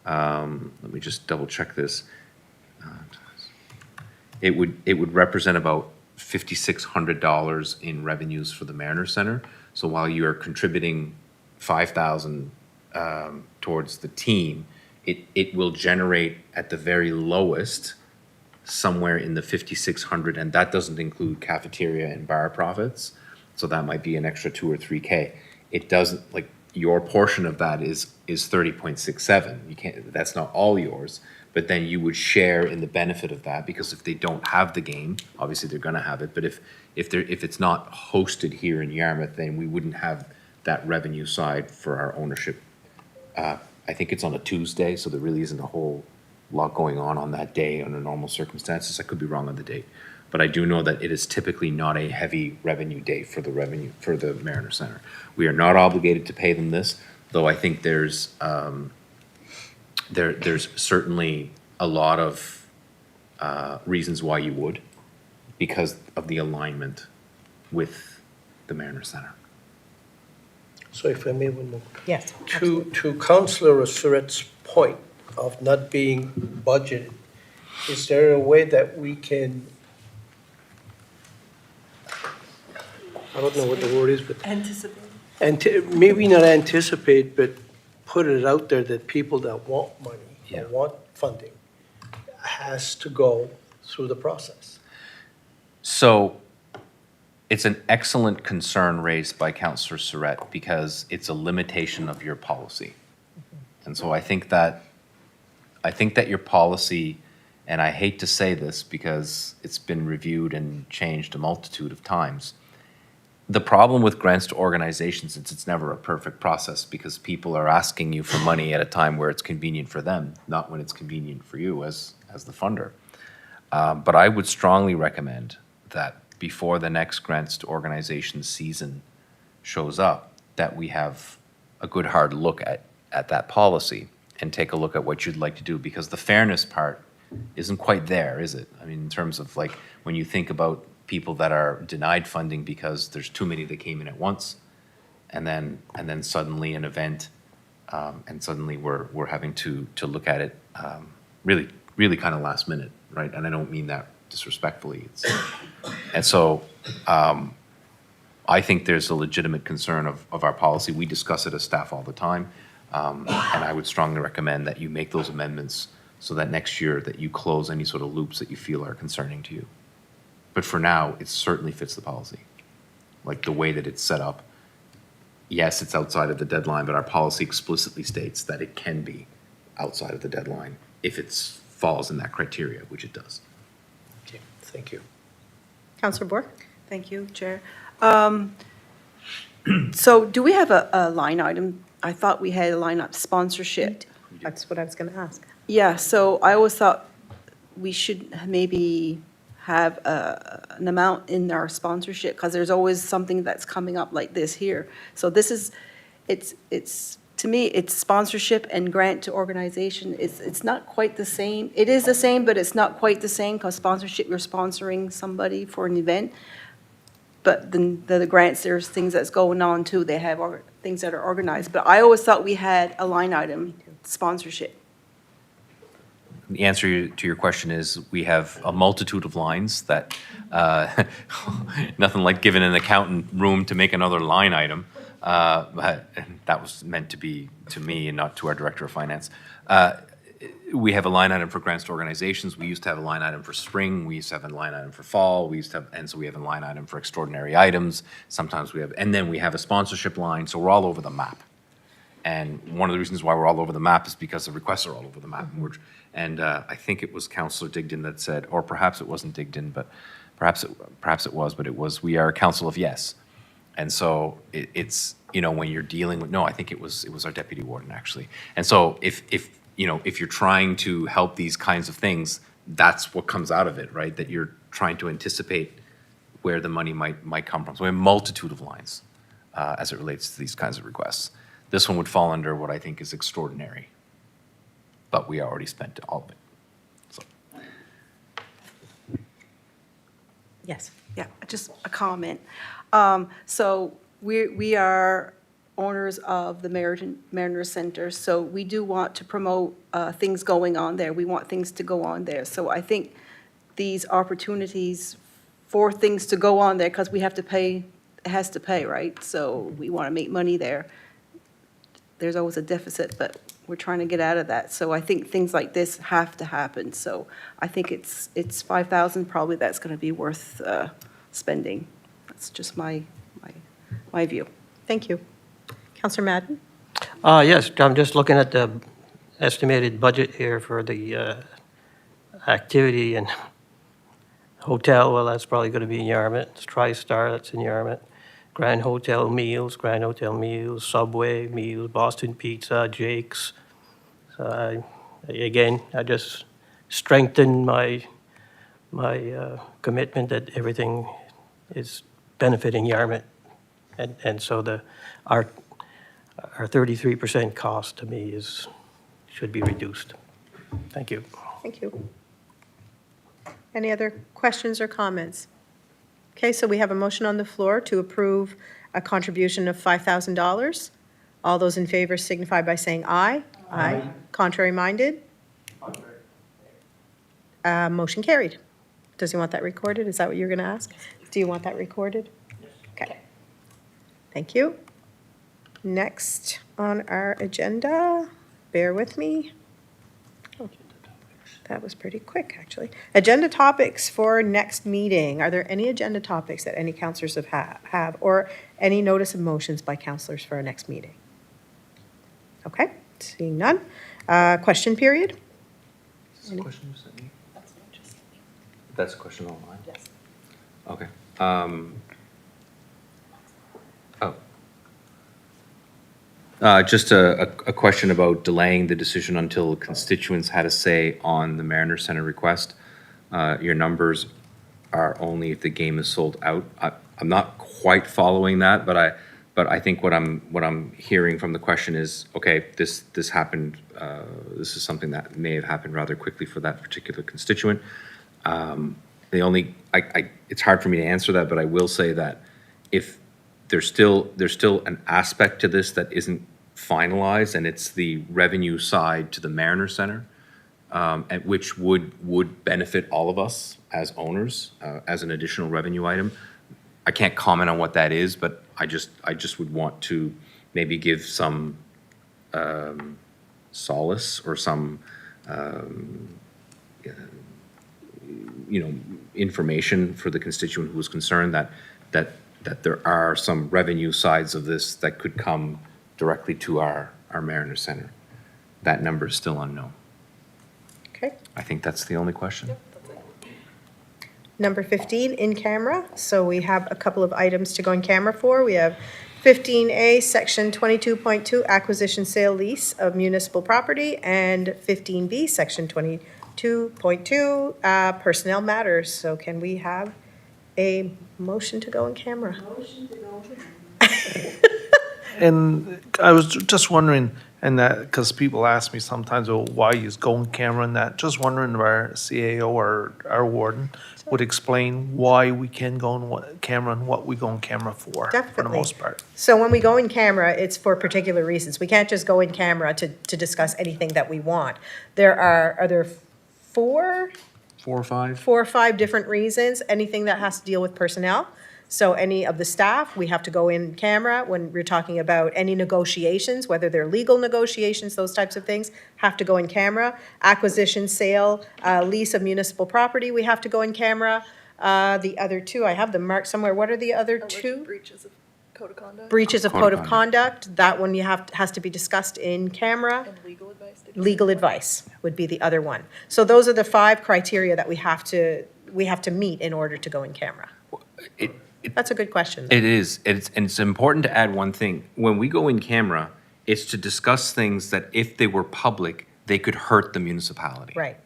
H: let me just double check this. It would represent about $5,600 in revenues for the Mariner Center. So while you are contributing $5,000 towards the team, it will generate at the very lowest somewhere in the 5,600, and that doesn't include cafeteria and bar profits. So that might be an extra 2 or 3K. It doesn't, like, your portion of that is 30.67. You can't, that's not all yours, but then you would share in the benefit of that, because if they don't have the game, obviously they're gonna have it, but if it's not hosted here in Yarmouth, then we wouldn't have that revenue side for our ownership. I think it's on a Tuesday, so there really isn't a whole lot going on that day under normal circumstances. I could be wrong on the date, but I do know that it is typically not a heavy revenue day for the Mariner Center. We are not obligated to pay them this, though I think there's certainly a lot of reasons why you would, because of the alignment with the Mariner Center.
G: So if I may, one more.
A: Yes.
G: To Councillor Surratt's point of not being budgeted, is there a way that we can, I don't know what the word is, but
L: Anticipate.
G: maybe not anticipate, but put it out there that people that want money
H: Yeah.
G: or want funding has to go through the process?
H: So it's an excellent concern raised by Councillor Surratt, because it's a limitation of your policy. And so I think that your policy, and I hate to say this because it's been reviewed and changed a multitude of times, the problem with grants to organizations is it's never a perfect process, because people are asking you for money at a time where it's convenient for them, not when it's convenient for you as the funder. But I would strongly recommend that before the next grants to organizations season shows up, that we have a good hard look at that policy and take a look at what you'd like to do, because the fairness part isn't quite there, is it? I mean, in terms of, like, when you think about people that are denied funding because there's too many that came in at once, and then suddenly an event, and suddenly we're having to look at it really kind of last minute, right? And I don't mean that disrespectfully. And so I think there's a legitimate concern of our policy. We discuss it as staff all the time, and I would strongly recommend that you make those amendments so that next year that you close any sort of loops that you feel are concerning to you. But for now, it certainly fits the policy, like the way that it's set up. Yes, it's outside of the deadline, but our policy explicitly states that it can be outside of the deadline if it falls in that criteria, which it does.
G: Okay, thank you.
A: Councillor Bork?
J: Thank you, Chair. So do we have a line item? I thought we had a line up sponsorship.
A: That's what I was going to ask.
J: Yeah, so I always thought we should maybe have an amount in our sponsorship, because there's always something that's coming up like this here. So this is, it's to me, it's sponsorship and grant to organization. It's not quite the same. It is the same, but it's not quite the same, because sponsorship, you're sponsoring somebody for an event. But then the grants, there's things that's going on too. They have things that are organized. But I always thought we had a line item, sponsorship.
H: The answer to your question is we have a multitude of lines that, nothing like giving an accountant room to make another line item. But that was meant to be to me and not to our Director of Finance. We have a line item for grants to organizations. We used to have a line item for spring. We used to have a line item for fall. We used to have, and so we have a line item for extraordinary items. Sometimes we have, and then we have a sponsorship line. So we're all over the map. And one of the reasons why we're all over the map is because the requests are all over the map. And I think it was Councillor Digdon that said, or perhaps it wasn't Digdon, but perhaps it was, but it was, we are a council of yes. And so it's, when you're dealing with, no, I think it was our deputy warden actually. And so if you know, if you're trying to help these kinds of things, that's what comes out of it, right? That you're trying to anticipate where the money might come from. So we have a multitude of lines as it relates to these kinds of requests. This one would fall under what I think is extraordinary, but we already spent all of it. So.
A: Yes.
J: Yeah, just a comment. So we are owners of the Mariner Center, so we do want to promote things going on there. We want things to go on there. So I think these opportunities for things to go on there, because we have to pay, it has to pay, right? So we want to make money there. There's always a deficit, but we're trying to get out of that. So I think things like this have to happen. So I think it's 5,000, probably that's going to be worth spending. That's just my view.
A: Thank you. Counselor Madden?
I: Yes, I'm just looking at the estimated budget here for the activity and hotel. Well, that's probably going to be in Yarmouth. TriStar, that's in Yarmouth. Grand Hotel Meals, Subway Meals, Boston Pizza, Jake's. So again, I just strengthen my commitment that everything is benefiting Yarmouth. And so our 33% cost to me should be reduced. Thank you.
A: Thank you. Any other questions or comments? Okay, so we have a motion on the floor to approve a contribution of $5,000. All those in favor signify by saying aye. Aye. Contrary minded? Motion carried. Does he want that recorded? Is that what you're going to ask? Do you want that recorded? Okay. Thank you. Next on our agenda, bear with me. Oh, that was pretty quick, actually. Agenda topics for next meeting. Are there any agenda topics that any councillors have or any notice of motions by councillors for our next meeting? Okay, seeing none. Question period?
H: Is this a question you sent me? That's a question online?
A: Yes.
H: Okay. Just a question about delaying the decision until constituents had a say on the Mariner Center request. Your numbers are only if the game is sold out. I'm not quite following that, but I think what I'm hearing from the question is, okay, this happened. This is something that may have happened rather quickly for that particular constituent. It's hard for me to answer that, but I will say that if there's still an aspect to this that isn't finalized, and it's the revenue side to the Mariner Center, and which would benefit all of us as owners as an additional revenue item. I can't comment on what that is, but I just would want to maybe give some solace or some information for the constituent who was concerned that there are some revenue sides of this that could come directly to our Mariner Center. That number is still unknown.
A: Okay.
H: I think that's the only question.
A: Number 15, in camera. So we have a couple of items to go in camera for. We have 15A, Section 22.2, acquisition, sale, lease of municipal property, and 15B, Section 22.2, personnel matters. So can we have a motion to go in camera? Motion to go in camera.
K: And I was just wondering, and that, because people ask me sometimes, well, why use go on camera and that, just wondering if our CAO or our warden would explain why we can go on camera and what we go on camera for the
A: Definitely.
K: most part.
A: So when we go in camera, it's for particular reasons. We can't just go in camera to discuss anything that we want. Are there four
B: 4 or 5?
A: 4 or 5 different reasons, anything that has to deal with personnel. So any of the staff, we have to go in camera when we're talking about any negotiations, whether they're legal negotiations, those types of things, have to go in camera. Acquisition, sale, lease of municipal property, we have to go in camera. The other 2, I have them marked somewhere. What are the other 2?
M: Breaches of code of conduct.
A: Breaches of code of conduct, that one has to be discussed in camera.
M: And legal advice.
A: Legal advice would be the other one. So those are the 5 criteria that we have to meet in order to go in camera. That's a good question.
H: It is. And it's important to add one thing. When we go in camera, it's to discuss things that if they were public, they could hurt the municipality.
A: Right.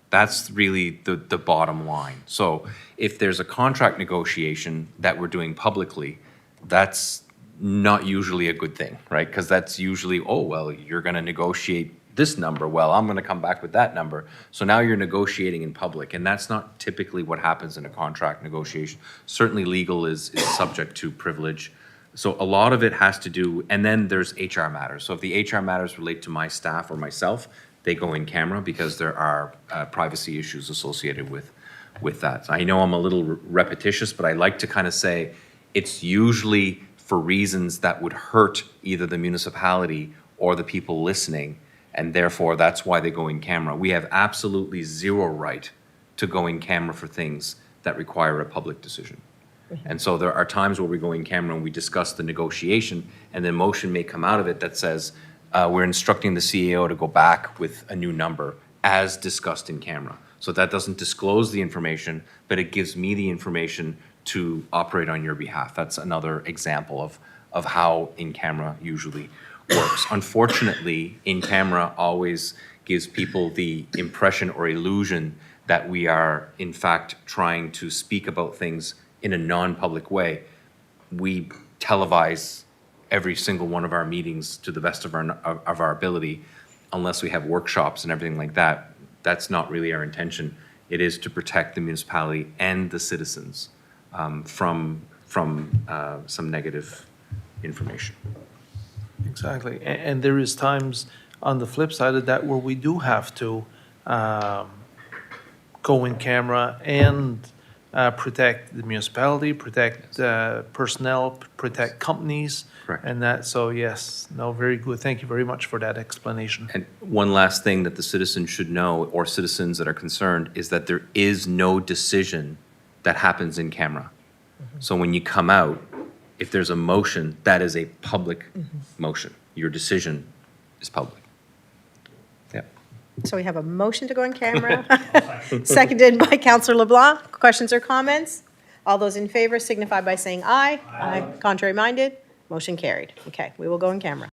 H: That's really the bottom line. So if there's a contract negotiation that we're doing publicly, that's not usually a good thing, right? Because that's usually, oh, well, you're going to negotiate this number. Well, I'm going to come back with that number. So now you're negotiating in public, and that's not typically what happens in a contract negotiation. Certainly legal is subject to privilege. So a lot of it has to do, and then there's HR matters. So if the HR matters relate to my staff or myself, they go in camera because there are privacy issues associated with that. I know I'm a little repetitious, but I like to kind of say it's usually for reasons that would hurt either the municipality or the people listening, and therefore that's why they go in camera. We have absolutely zero right to go in camera for things that require a public decision. And so there are times where we go in camera and we discuss the negotiation, and then motion may come out of it that says, we're instructing the CEO to go back with a new number as discussed in camera. So that doesn't disclose the information, but it gives me the information to operate on your behalf. That's another example of how in camera usually works. Unfortunately, in camera always gives people the impression or illusion that we are in fact trying to speak about things in a non-public way. We televise every single one of our meetings to the best of our ability, unless we have workshops and everything like that. That's not really our intention. It is to protect the municipality and the citizens from some negative information.
K: Exactly. And there is times on the flip side of that where we do have to go in camera and protect the municipality, protect personnel, protect companies.
H: Correct.
K: And that, so yes, no, very good. Thank you very much for that explanation.
H: And one last thing that the citizens should know, or citizens that are concerned, is that there is no decision that happens in camera. So when you come out, if there's a motion, that is a public motion. Your decision is public. Yeah.
A: So we have a motion to go on camera, seconded by Councillor LeBlanc. Questions or comments? All those in favor signify by saying aye. Aye. Contrary minded, motion carried. Okay, we will go in camera.